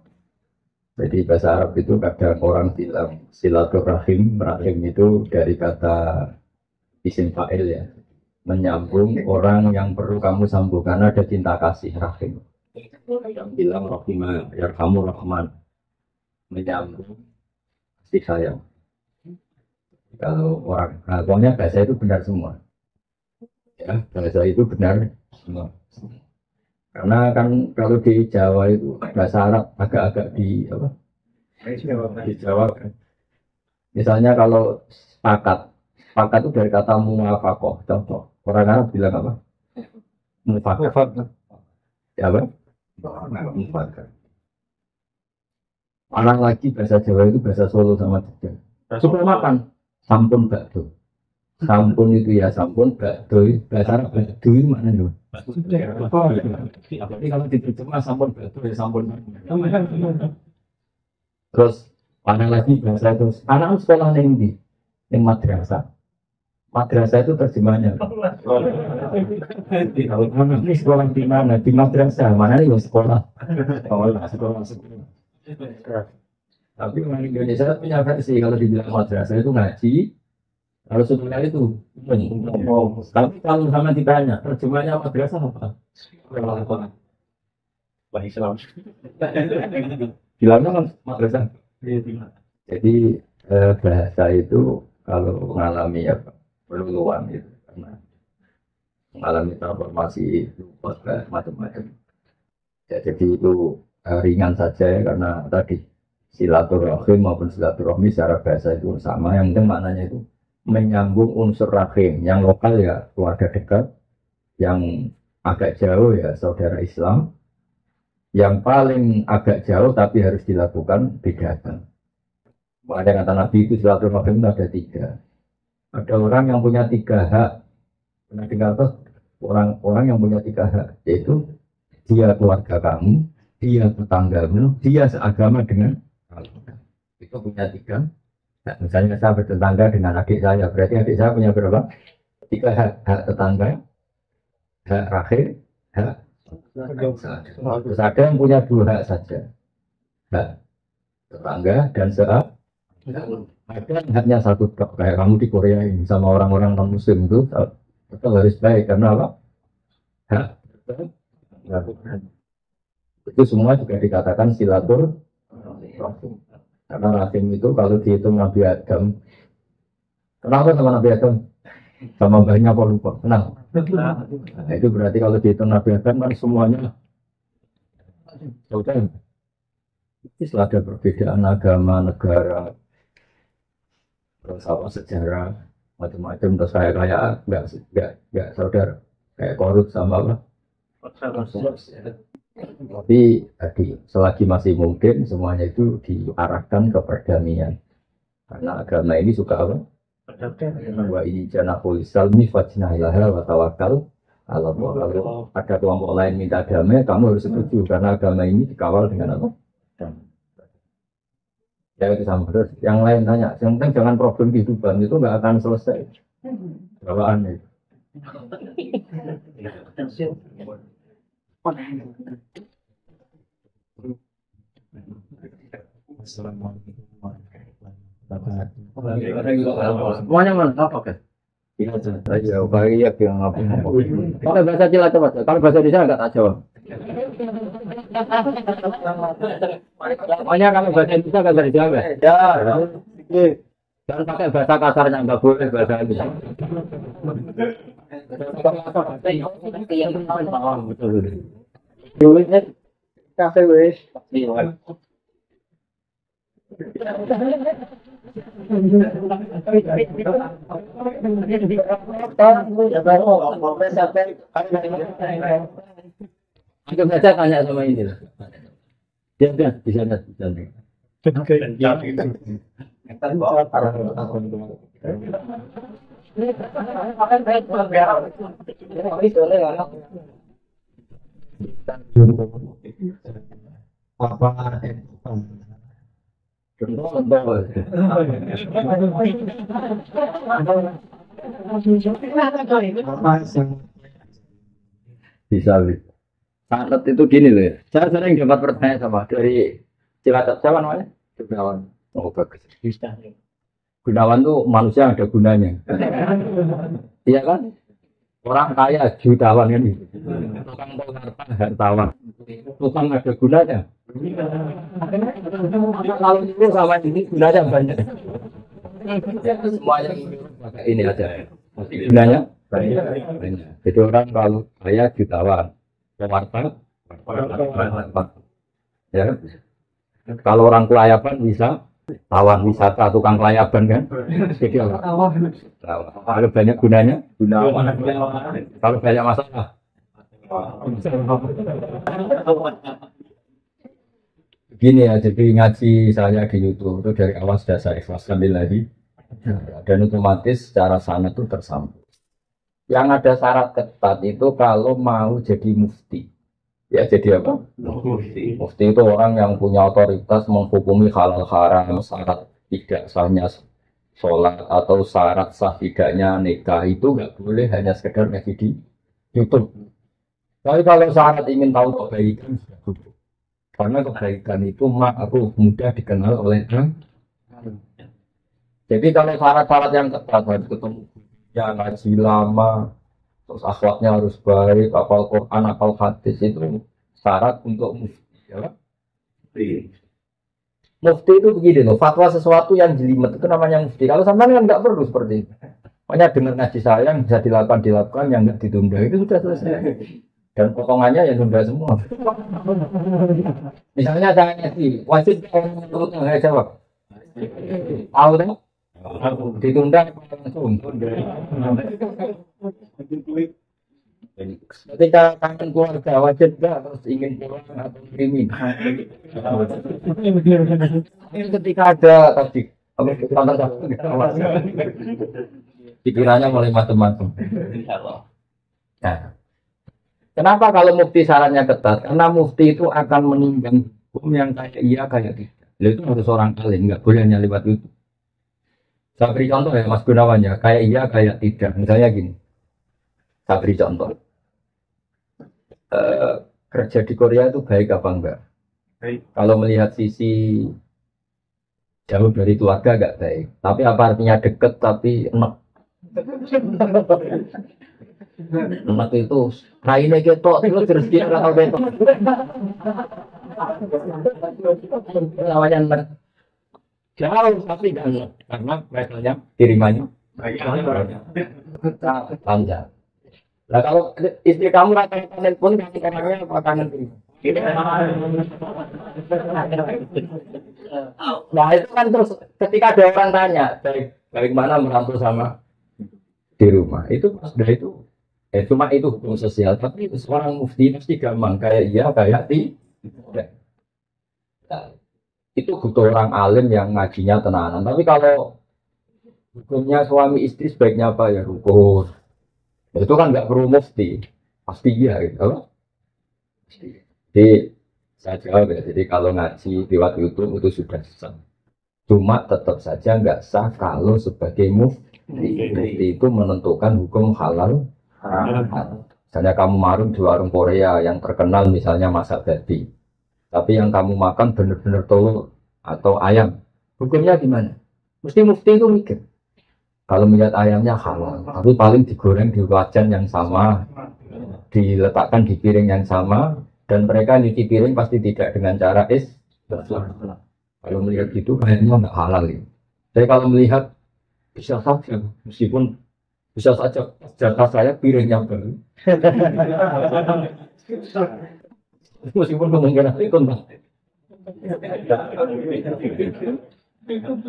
Jadi bahasa Arab itu kadang orang bilang silaturahim, rahim itu dari kata isim fa'il ya, menyambung orang yang perlu kamu sambung karena ada cinta kasih rahim. Yang bilang rahimah, yarhamu rahman, menyambung kasih sayang. Kalau orang, nah, pokoknya bahasa itu benar semua. Ya, bahasa itu benar semua. Karena kan kalau di Jawa itu bahasa Arab agak-agak di apa? Di Jawa kan. Misalnya kalau sepakat itu dari kata muwafaqah, contoh. Orang Arab bilang apa? Mufakat. Ya apa? Mufakat. Orang lagi bahasa Jawa itu bahasa Solo sama Jogja. Suka makan sampun bakdo. Sampun itu ya sampun bakdo. Bahasa Arab bakdo itu mana dulu? Jadi kalau diterjemah sampun bakdo ya sampun. Terus mana lagi bahasa itu? Anak sekolah tinggi, yang madrasah. Madrasah itu terjemahnya. Jadi kalau ini sekolah di mana? Di madrasah. Mana nih sekolah? Sekolah. Tapi orang Indonesia punya versi kalau dibilang madrasah itu ngaji, kalau sekolah itu tapi kalau sama ditanya terjemahnya madrasah apa? Islam. Bilangnya kan madrasah. Jadi bahasa itu kalau mengalami apa perluan itu karena mengalami transformasi macam-macam. Ya, jadi itu ringan saja ya, karena tadi silaturahim maupun silaturahmi secara bahasa itu sama. Yang penting maknanya itu menyambung unsur rahim. Yang lokal ya keluarga dekat, yang agak jauh ya saudara Islam, yang paling agak jauh tapi harus dilakukan bidatan. Ada kata Nabi itu silaturahim itu ada 3. Ada orang yang punya 3 hak. Pernah dengar tuh orang yang punya 3 hak, yaitu dia keluarga kamu, dia tetanggamu, dia seagama dengan kamu. Itu punya 3. Nah, misalnya saya bertetangga dengan adik saya, berarti adik saya punya berapa? 3 hak. Hak tetangga, hak rahim, hak. Terus ada yang punya 2 hak saja. Hak tetangga dan seagama. Ada yang haknya 1 tok, kayak kamu di Korea ini sama orang-orang non muslim itu harus baik karena apa? Hak. Itu semua juga dikatakan silaturahim. Karena rahim itu kalau dihitung Nabi Adam, kenapa sama Nabi Adam? Sama banyak apa lupa? Kenapa? Nah, itu berarti kalau dihitung Nabi Adam kan semuanya saudara. Setelah ada perbedaan agama, negara, terus apa sejarah, macam-macam, terus kayak nggak saudara, kayak korup sama apa? Tapi tadi selagi masih mungkin semuanya itu diarahkan ke perdamaian karena agama ini suka apa? Wa ini janahul salmi fajnahilaha wa tawakal ala Allah. Kalau ada kelompok lain minta damai, kamu harus setuju karena agama ini dikawal dengan apa? Ya itu sama terus. Yang lain tanya, yang penting jangan problem kehidupan itu nggak akan selesai. Bawaan itu. Assalamualaikum warahmatullahi wabarakatuh. Semuanya mana? Apa kan? Iya, bagi ya yang apa? Kalau bahasa Cilacap coba. Kalau bahasa Indonesia enggak tak jawab. Pokoknya kalau bahasa Indonesia enggak bisa dijawab ya. Ya. Jangan pakai bahasa kasarnya, enggak boleh bahasa Indonesia. Tulisnya kafe wes. Anggap saja tanya sama ini lah. Dia bisa lihat. Bisa. Sangat itu gini loh ya. Saya sering dapat pertanyaan sama dari Cilacap. Siapa namanya? Gunawan. Oh bagus. Gunawan tuh manusia ada gunanya. Iya kan? Orang kaya jutawan kan gitu. Tukang hartawan. Tukang ada gunanya. Kalau itu sama ini gunanya banyak. Semuanya pakai ini aja. Gunanya banyak. Jadi orang kalau kaya jutawan. Pewarta, ya. Kalau orang kelayapan bisa Tawar wisata tukang kelayaban kan? Jadi apa? Tawar. Kalau banyak gunanya, kalau banyak masalah. Gini ya, jadi ngaji saya di YouTube itu dari awal sudah saya ikhlaskan lagi, dan otomatis secara sanad itu tersambung. Yang ada syarat ketat itu kalau mau jadi mufti. Ya jadi apa? Mufti. Mufti itu orang yang punya otoritas menghukumi halal haram, syarat tidak sahnya sholat atau syarat sah tidaknya nikah itu nggak boleh hanya sekedar ngaji di YouTube. Tapi kalau syarat ingin tahu kebaikan sudah cukup. Karena kebaikan itu ma'ruf mudah dikenal oleh orang. Jadi kalau syarat-syarat yang ketat harus ketemu ya ngaji lama, terus akhlaknya harus baik, hafal Quran, hafal hadis itu syarat untuk mufti. Ya. Mufti itu begini loh, fatwa sesuatu yang jelimet itu namanya mufti. Kalau sampean kan nggak perlu seperti itu. Pokoknya dengar ngaji saya yang bisa dilakukan, yang nggak ditunda itu sudah selesai. Dan potongannya yang tunda semua. Misalnya saya ngaji, wajib saya jawab. Tahu kan? Ditunda langsung. Ketika kangen keluarga wajib nggak terus ingin pulang atau kirimin. Ketika ada tadi pikirannya mulai macam-macam. Nah, kenapa kalau mufti syaratnya ketat? Karena mufti itu akan menimbang hukum yang kayak iya kayak tidak. Itu harus orang alim, nggak boleh hanya lewat itu. Saya beri contoh ya Mas Gunawan ya, kayak iya kayak tidak. Misalnya gini, saya beri contoh. Kerja di Korea itu baik apa enggak? Baik. Kalau melihat sisi jauh dari keluarga enggak baik. Tapi apa artinya deket tapi enak? Enak itu raine ketok terus rezeki ora tau ketok. Namanya enak. Jauh tapi enggak enak karena levelnya kirimannya panjang. Nah kalau istri kamu rata telepon kamu orangnya apa kangen terima? Nah itu kan terus ketika ada orang tanya dari mana merantau sama di rumah itu sudah itu cuma itu hukum sosial tapi seorang mufti pasti gampang kayak iya kayak tidak. Nah, itu butuh orang alim yang ngajinya tenanan. Tapi kalau hukumnya suami istri sebaiknya apa ya rukun. Itu kan nggak perlu mufti, pasti iya gitu. Jadi saya jawab ya, jadi kalau ngaji lewat YouTube itu sudah sah. Cuma tetap saja nggak sah kalau sebagai mufti. Mufti itu menentukan hukum halal haram. Misalnya kamu marung di warung Korea yang terkenal misalnya masak babi, tapi yang kamu makan benar-benar telur atau ayam, hukumnya gimana? Mesti mufti itu mikir. Kalau melihat ayamnya halal, tapi paling digoreng di wajan yang sama, diletakkan di piring yang sama, dan mereka nyuci piring pasti tidak dengan cara Kalau melihat gitu, kayaknya nggak halal ini. Tapi kalau melihat bisa saja, meskipun bisa saja jatah saya piringnya baru, meskipun kemungkinan itu enggak.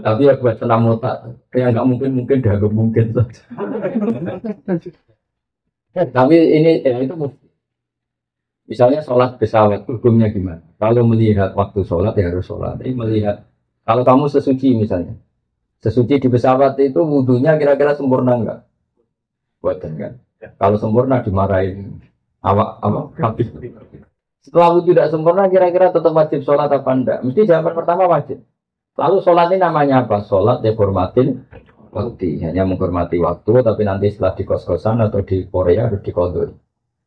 Tapi ya buat senam otak, kayak nggak mungkin dah nggak mungkin saja. Tapi ini ya itu misalnya sholat pesawat hukumnya gimana? Kalau melihat waktu sholat ya harus sholat. Tapi melihat kalau kamu sesuci misalnya, sesuci di pesawat itu wudhunya kira-kira sempurna nggak? Buatan kan? Kalau sempurna dimarahin awak habis. Setelah wudhu tidak sempurna kira-kira tetap wajib sholat apa enggak? Mesti jawaban pertama wajib. Lalu sholat ini namanya apa? Sholat dihormatin waktu, hanya menghormati waktu, tapi nanti setelah di kos-kosan atau di Korea harus dikodoi.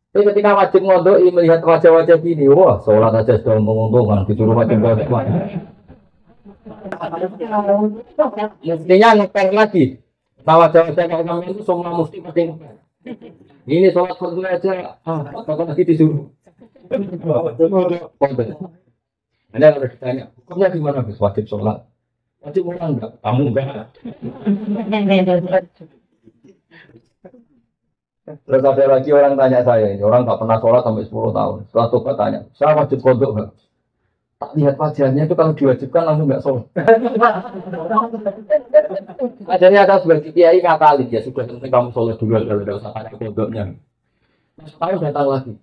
Tapi ketika wajib ngodoi melihat wajah-wajah gini, wah sholat aja sudah menguntungkan, disuruh wajib ngodoi. Mestinya ngepeng lagi. Nah wajah-wajah kayak kami itu semua mesti penting. Ini sholat berdua aja, apa lagi disuruh. Anda harus ditanya, hukumnya gimana Gus? Wajib sholat? Wajib ulang enggak? Kamu enggak. Terus ada lagi orang tanya saya, ini orang nggak pernah sholat sampai 10 tahun. Setelah tobat tanya, saya wajib kodok enggak? Tak lihat wajahnya itu kalau diwajibkan langsung nggak sholat. Akhirnya ada sebagai kiai ngakalin ya sudah penting kamu sholat dulu kalau udah usah tanya pondoknya. Saya datang lagi.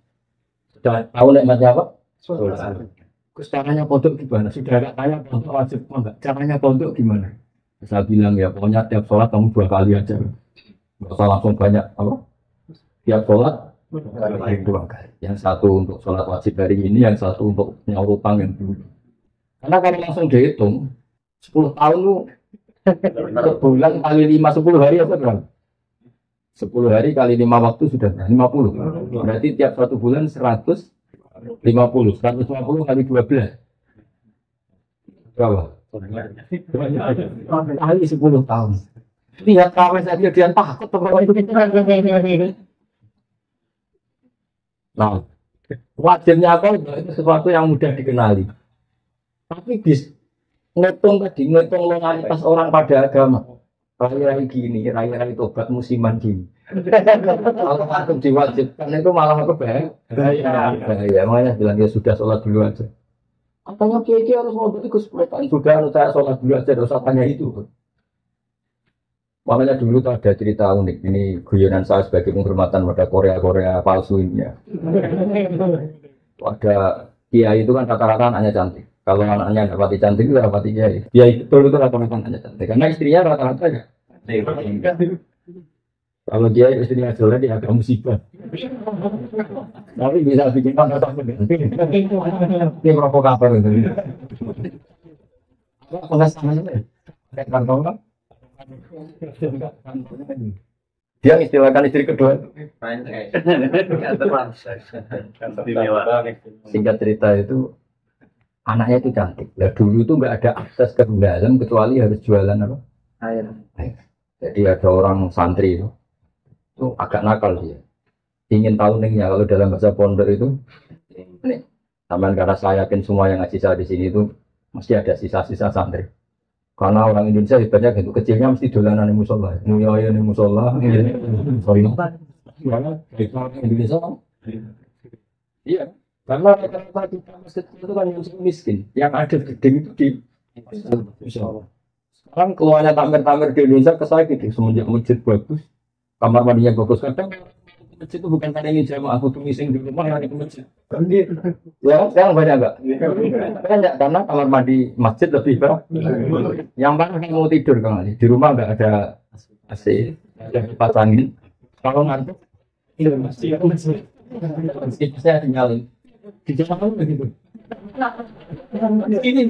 Sudah tahu nikmatnya apa? Sholat. Terus caranya pondok gimana? Sudah nggak tanya pondok wajib apa enggak? Caranya pondok gimana? Saya bilang ya pokoknya tiap sholat kamu 2 kali aja. Nggak usah langsung banyak apa? Tiap sholat 2 kali. Yang satu untuk sholat wajib hari ini, yang satu untuk nyaur utang yang dulu. Karena kalau langsung dihitung 10 tahun lu sebulan kali 5 10 hari apa berapa? 10 hari kali 5 waktu sudah 50. Berarti tiap 1 bulan 150. 150 kali 12. Berapa? Kali 10 tahun. Lihat kawin saja dia takut itu. Nah, wajibnya apa? Itu sesuatu yang mudah dikenali. Tapi ngitung loyalitas orang pada agama. Rai-rai gini, rai-rai tobat musiman gini. Kalau langsung diwajibkan itu malah apa bahaya. Makanya bilang ya sudah sholat dulu aja. Katanya kiai harus mau berarti kesulitan. Sudah saya sholat dulu aja, tidak usah tanya itu. Makanya dulu tuh ada cerita unik. Ini guyonan saya sebagai penghormatan pada Korea palsu ini ya. Ada kiai itu kan rata-rata anaknya cantik. Kalau anaknya nggak pati cantik itu rapati kiai. Kiai betul itu rata-rata anaknya cantik. Karena istrinya rata-rata ya. Kalau kiai istrinya jelek dia agak musibah. Tapi bisa bikin orang terganti. Dia provokator itu. Apa pengasamannya? Kayak kantong. Dia istilahkan istri kedua. Singkat cerita itu anaknya itu cantik. Nah, dulu itu nggak ada akses ke dalam kecuali harus jualan apa? Air. Jadi ada orang santri itu agak nakal dia. Ingin tahu nengnya kalau dalam bahasa pondok itu. Nih, taman karena saya yakin semua yang ngaji saya di sini itu mesti ada sisa-sisa santri. Karena orang Indonesia hebatnya gitu, kecilnya mesti dolanan di musola, muyoyo di musola, sorry, karena orang Indonesia, iya, karena rata-rata kita masjid itu kan yang miskin, yang ada gedung itu di musola. Sekarang keluarnya tamer-tamer di Indonesia ke saya gitu, semenjak masjid bagus, kamar mandinya bagus, kadang masjid itu bukan karena ingin jamaah, aku tuh ngising di rumah yang ke masjid. Ya, sekarang banyak enggak? Banyak, karena kamar mandi masjid lebih banyak. Yang paling mau tidur kan, di rumah enggak ada AC, ada kipas angin. Kalau ngantuk, kipasnya dinyalain. Di jalan begitu. Ini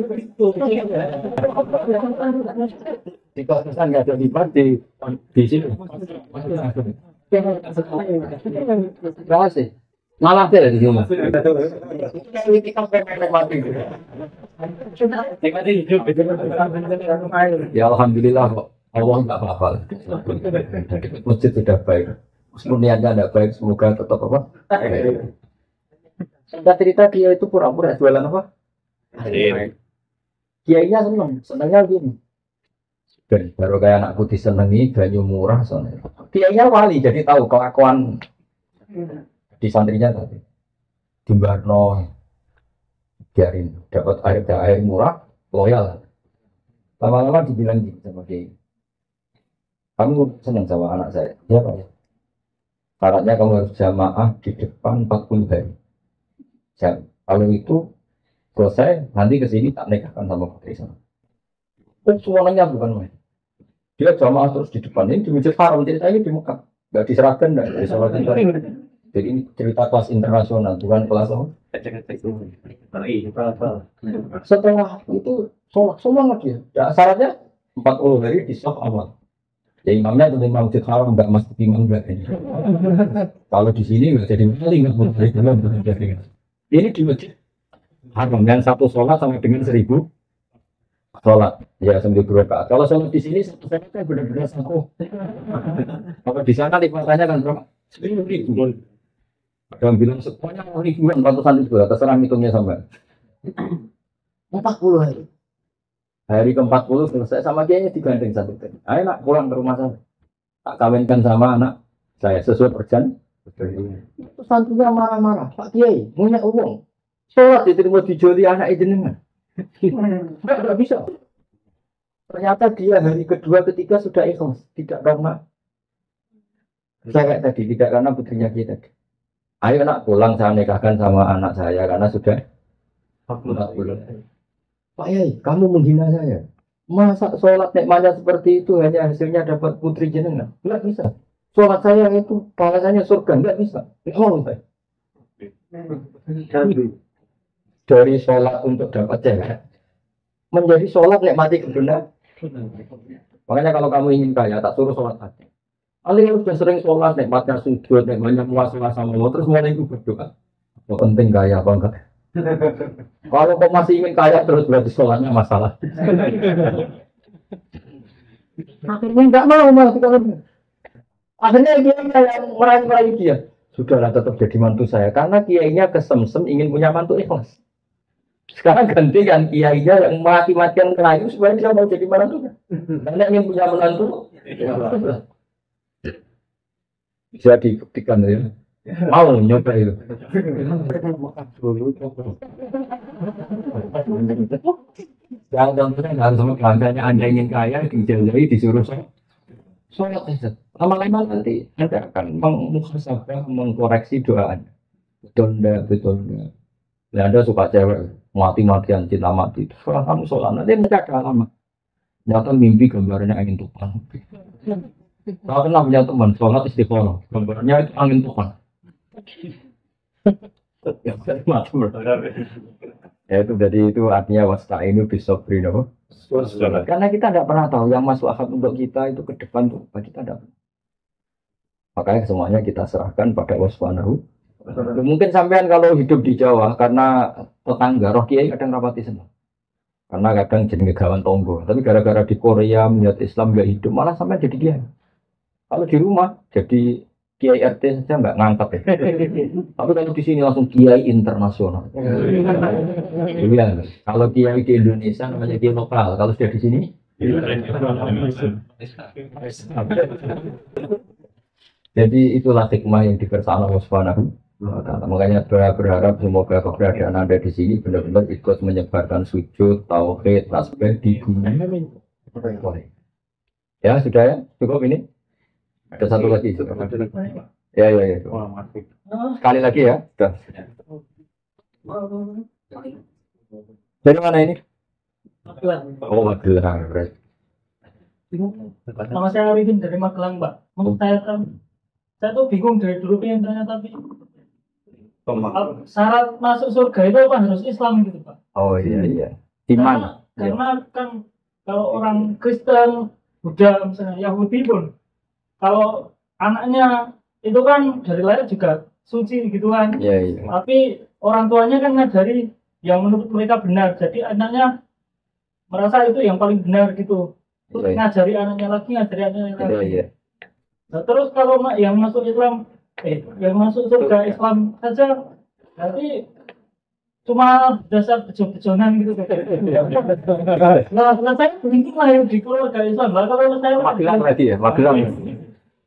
di kosan nggak ada kipas di sini. Berapa sih? Malah deh di rumah. Ya alhamdulillah kok. Allah nggak apa-apa. Masjid sudah baik. Meskipun niatnya tidak baik, semoga tetap apa? Singkat cerita dia itu pura-pura jualan apa? Kiainya senangnya gini. Dan baru kayak anakku disenangi, banyu murah soalnya. Kiainya wali, jadi tahu kelakuan di santrinya tadi. Di Barno, biarin dapat air murah, loyal. Lama-lama dibilang gitu sama Kiai. Kamu senang sama anak saya? Ya Pak ya. Syaratnya kamu harus jamaah di depan 40 hari. Kalau itu selesai, nanti kesini tak nikahkan sama putri sana. Semuanya bukan main. Dia jamaah terus di depan ini di Masjid Haram, ceritanya di Mekah. Nggak diserahkan, nggak diserahkan. Jadi ini cerita kelas internasional, bukan kelas apa? Setelah itu semangat dia. Ya, syaratnya 40 hari di soft awal. Ya imamnya itu imam Masjid Haram, nggak masuk imam nggak ini. Kalau di sini nggak jadi maling, nggak boleh imam. Ini di Masjid Haram yang satu sholat sama dengan 1000 sholat. Ya sambil berdoa. Kalau sholat di sini satu sholatnya benar-benar satu. Kalau di sana lipatannya kan berapa? 10.000. Ada yang bilang semuanya ribuan, ratusan ribu. Terserah hitungnya sampai 40 hari. Hari ke-40 selesai sama kiainya digandeng satu. Ayo nak pulang ke rumah saya. Tak kawinkan sama anak saya sesuai perjanjian. Terus santrinya marah-marah. Pak Kiai, punya uang. Sholat diterima dijoli anak jenengan. Enggak bisa. Ternyata dia hari kedua ketiga sudah ikhlas, tidak karena saya kayak tadi, tidak karena putrinya kita. Ayo nak pulang saya nikahkan sama anak saya karena sudah 40. Pak Yai, kamu menghina saya. Masa sholat nikmatnya seperti itu hanya hasilnya dapat putri jenengan? Enggak bisa. Sholat saya itu balasannya surga, enggak bisa. Enggak mau saya. Dari sholat untuk dapat cewek menjadi sholat nikmati kebenaran. Makanya kalau kamu ingin kaya, tak suruh sholat aja. Ali udah sering sholat, nikmatnya sujud, nikmatnya puasa sama Allah, terus mulai itu berdoa. Yang penting kaya apa enggak? Kalau kau masih ingin kaya terus berarti sholatnya masalah. Akhirnya enggak mau malah kita. Akhirnya dia yang merayu-merayu dia. Sudahlah tetap jadi mantu saya karena kiainya kesemsem ingin punya mantu ikhlas. Sekarang gantikan kiainya yang mati-matian merayu supaya dia mau jadi mantu. Karena ingin punya menantu. Bisa dibuktikan ya. Mau nyoba itu. Yang tentunya harus sama keluarganya Anda ingin kaya, dijauhi disuruh sholat aja. Lama-lama nanti Anda akan mengusahakan mengkoreksi doanya. Betul enggak, betul enggak. Nah, Anda suka cewek mati-matian cinta mati. Sekarang kamu sholat nanti enggak ada lama. Nyata mimpi gambarnya angin tuhan. Kalau pernah punya teman sholat istiqoroh, gambarnya itu angin tuhan. Ya, mati ya itu jadi itu artinya wasta'inu bisobri, no? Karena kita tidak pernah tahu yang masuk akal untuk kita itu ke depan tuh apa kita tidak. Makanya semuanya kita serahkan pada Allah Subhanahu. Mungkin sampean kalau hidup di Jawa karena tetangga roh kiai kadang rapati semua. Karena kadang jadi ngegawan tonggo. Tapi gara-gara di Korea melihat Islam gak hidup malah sampai jadi dia. Kalau di rumah jadi kiai RT saja nggak ngangkat ya. Tapi kalau di sini langsung kiai internasional. Iya. Kalau kiai di Indonesia namanya kiai lokal. Kalau sudah di sini. Jadi itulah hikmah yang dikersaan Allah Subhanahu wa Ta'ala. Makanya berharap semoga keberadaan Anda di sini benar-benar ikut menyebarkan sujud, tauhid, tasbih di dunia. Ya sudah ya, cukup ini. Ada satu lagi. Ya. Sekali lagi ya. Sudah. Dari mana ini? Oh, Magelang. Nama saya Arifin dari Magelang, Mbak. Mau saya tuh bingung dari dulu pengen tanya tapi syarat masuk surga itu apa harus Islam gitu, Pak? Oh iya. Iman. Karena kan kalau orang Kristen, Buddha, misalnya Yahudi pun, kalau anaknya itu kan dari lahir juga suci gitu kan. Iya. Tapi orang tuanya kan ngajari yang menurut mereka benar. Jadi anaknya merasa itu yang paling benar gitu. Terus ngajari anaknya lagi. Iya. Nah, terus kalau yang masuk Islam, yang masuk surga Islam saja, berarti cuma dasar bejo-bejonan gitu. Nah, saya mungkin lahir di keluarga Islam. Nah, kalau saya Magelang lagi ya, Magelang.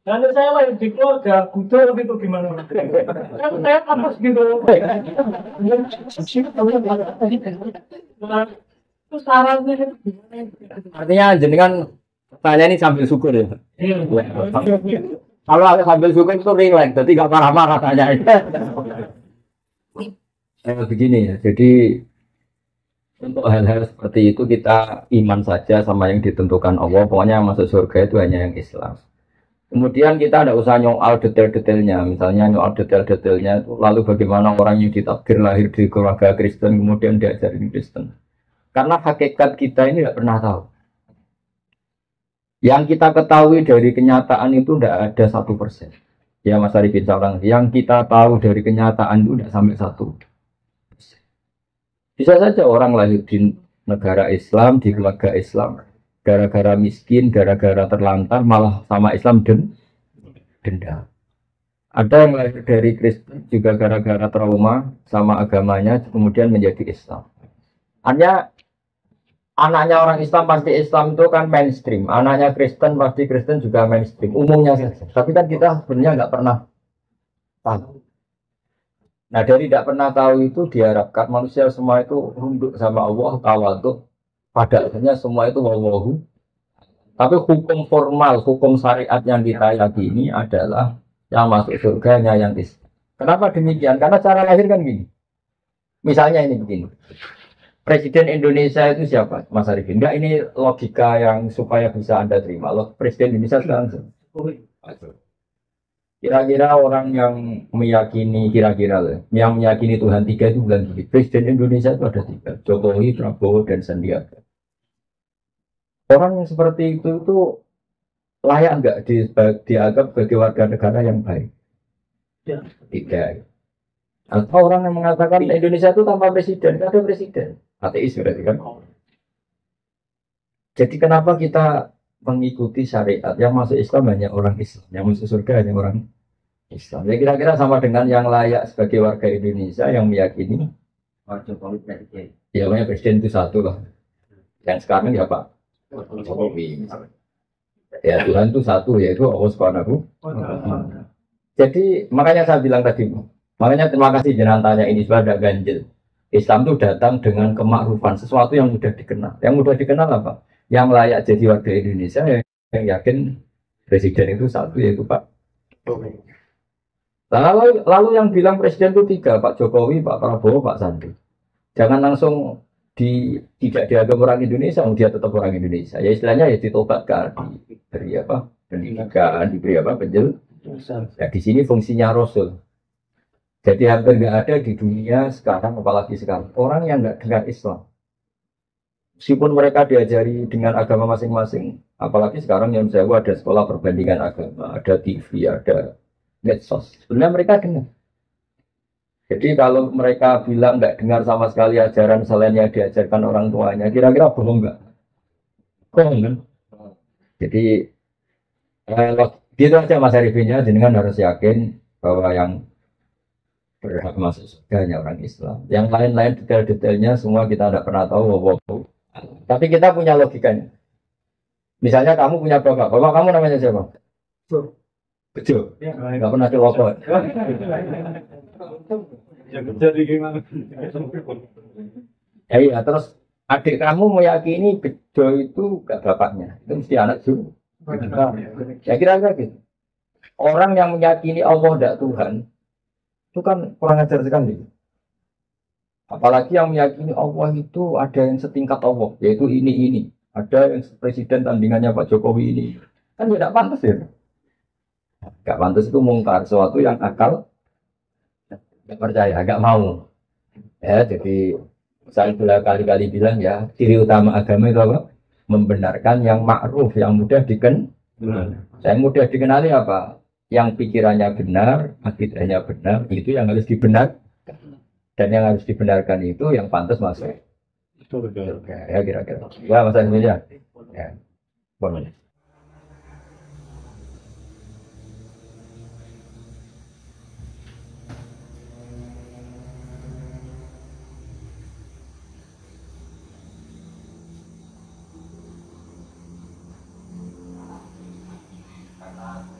Kalau saya lahir di keluarga Buddha gitu gimana? Kan saya hapus gitu. Nah, itu syaratnya itu gimana? Artinya jenengan tanya ini sambil syukur ya. Iya. Kalau sambil syukur itu rileks, jadi nggak marah-marah tanya. Begini ya, jadi untuk hal-hal seperti itu kita iman saja sama yang ditentukan Allah. Pokoknya yang masuk surga itu hanya yang Islam. Kemudian kita tidak usah nyoal detail-detailnya, misalnya nyoal detail-detailnya itu lalu bagaimana orang yang ditakdir lahir di keluarga Kristen kemudian diajarin Kristen. Karena hakikat kita ini tidak pernah tahu. Yang kita ketahui dari kenyataan itu tidak ada 1%. Ya Mas Arifin seorang yang kita tahu dari kenyataan itu tidak sampai 1%. Bisa saja orang lahir di negara Islam, di keluarga Islam, gara-gara miskin, gara-gara terlantar, malah sama Islam denda. Ada yang lahir dari Kristen juga gara-gara trauma sama agamanya, kemudian menjadi Islam. Hanya anaknya orang Islam pasti Islam itu kan mainstream, anaknya Kristen pasti Kristen juga mainstream, umumnya saja. Tapi kan kita sebenarnya nggak pernah tahu. Nah dari tidak pernah tahu itu diharapkan manusia semua itu tunduk sama Allah, tawaduk. Pada akhirnya semua itu wawahu. Tapi hukum formal, hukum syariat yang kita yakini adalah yang masuk surganya yang Islam. Kenapa demikian? Karena cara lahir kan gini. Misalnya ini begini. Presiden Indonesia itu siapa, Mas Arifin? Enggak, ini logika yang supaya bisa Anda terima. Loh, Presiden Indonesia sekarang kira-kira orang yang meyakini kira-kira loh, yang meyakini Tuhan tiga itu bukan gini. Presiden Indonesia itu ada tiga, Jokowi, Prabowo, dan Sandiaga. Orang yang seperti itu layak nggak dianggap sebagai warga negara yang baik? Ya. Tidak. Atau orang yang mengatakan Indonesia itu tanpa presiden, nggak ada presiden. Ateis berarti kan? Jadi kenapa kita mengikuti syariat yang masuk Islam hanya orang Islam, yang masuk surga hanya orang Islam? Ya kira-kira sama dengan yang layak sebagai warga Indonesia yang meyakini Jokowi presiden. ya namanya presiden itu satu lah. Yang sekarang ya Pak Jokowi. Ya Tuhan itu satu yaitu Allah Subhanahu. Jadi makanya saya bilang tadi, makanya terima kasih jenengan tanya ini sudah ada ganjil. Islam itu datang dengan kemakrufan, sesuatu yang mudah dikenal. Yang mudah dikenal apa? Yang layak jadi warga Indonesia yang yakin presiden itu satu yaitu Pak. Lalu yang bilang presiden itu tiga, Pak Jokowi, Pak Prabowo, Pak Sandi. Jangan langsung tidak dianggap orang Indonesia, dia tetap orang Indonesia. Ya istilahnya ya ditobatkan, diberi apa? Pendidikan, diberi apa? Penjelasan. Ya, di sini fungsinya Rasul. Jadi hampir nggak ada di dunia sekarang, apalagi sekarang, orang yang nggak dengar Islam. Meskipun mereka diajari dengan agama masing-masing, apalagi sekarang yang saya ada sekolah perbandingan agama, ada TV, ada medsos. Sebenarnya mereka dengar. Jadi kalau mereka bilang nggak dengar sama sekali ajaran selain yang diajarkan orang tuanya, kira-kira bohong nggak? Bohong kan? Jadi gitu aja Mas Arifinnya, jenengan harus yakin bahwa yang berhak masuk surga hanya orang Islam. Yang lain-lain detail-detailnya semua kita tidak pernah tahu. Tapi kita punya logikanya. Misalnya kamu punya bapak kamu namanya siapa? Bejo. Nggak pernah celoko. Jadi gimana? Ya iya, terus adik kamu meyakini Bejo itu gak bapaknya, itu mesti anak juga. Ya kira-kira gitu. Orang yang meyakini Allah tidak Tuhan, itu kan kurang ajar sekali. Apalagi yang meyakini Allah itu ada yang setingkat Allah, yaitu ini. Ada yang presiden tandingannya Pak Jokowi ini. Kan tidak pantas ya. Gak pantas itu mungkar, sesuatu yang akal gak percaya, gak mau. Ya, jadi saya sudah kali-kali bilang ya, ciri utama agama itu apa? Membenarkan yang ma'ruf, yang mudah dikenal. Saya mudah dikenali apa? Yang pikirannya benar, akidahnya benar, itu yang harus dibenarkan. Dan yang harus dibenarkan itu yang pantas masuk. Ya kira-kira. Ya Mas Anwar ya. Boleh. Karena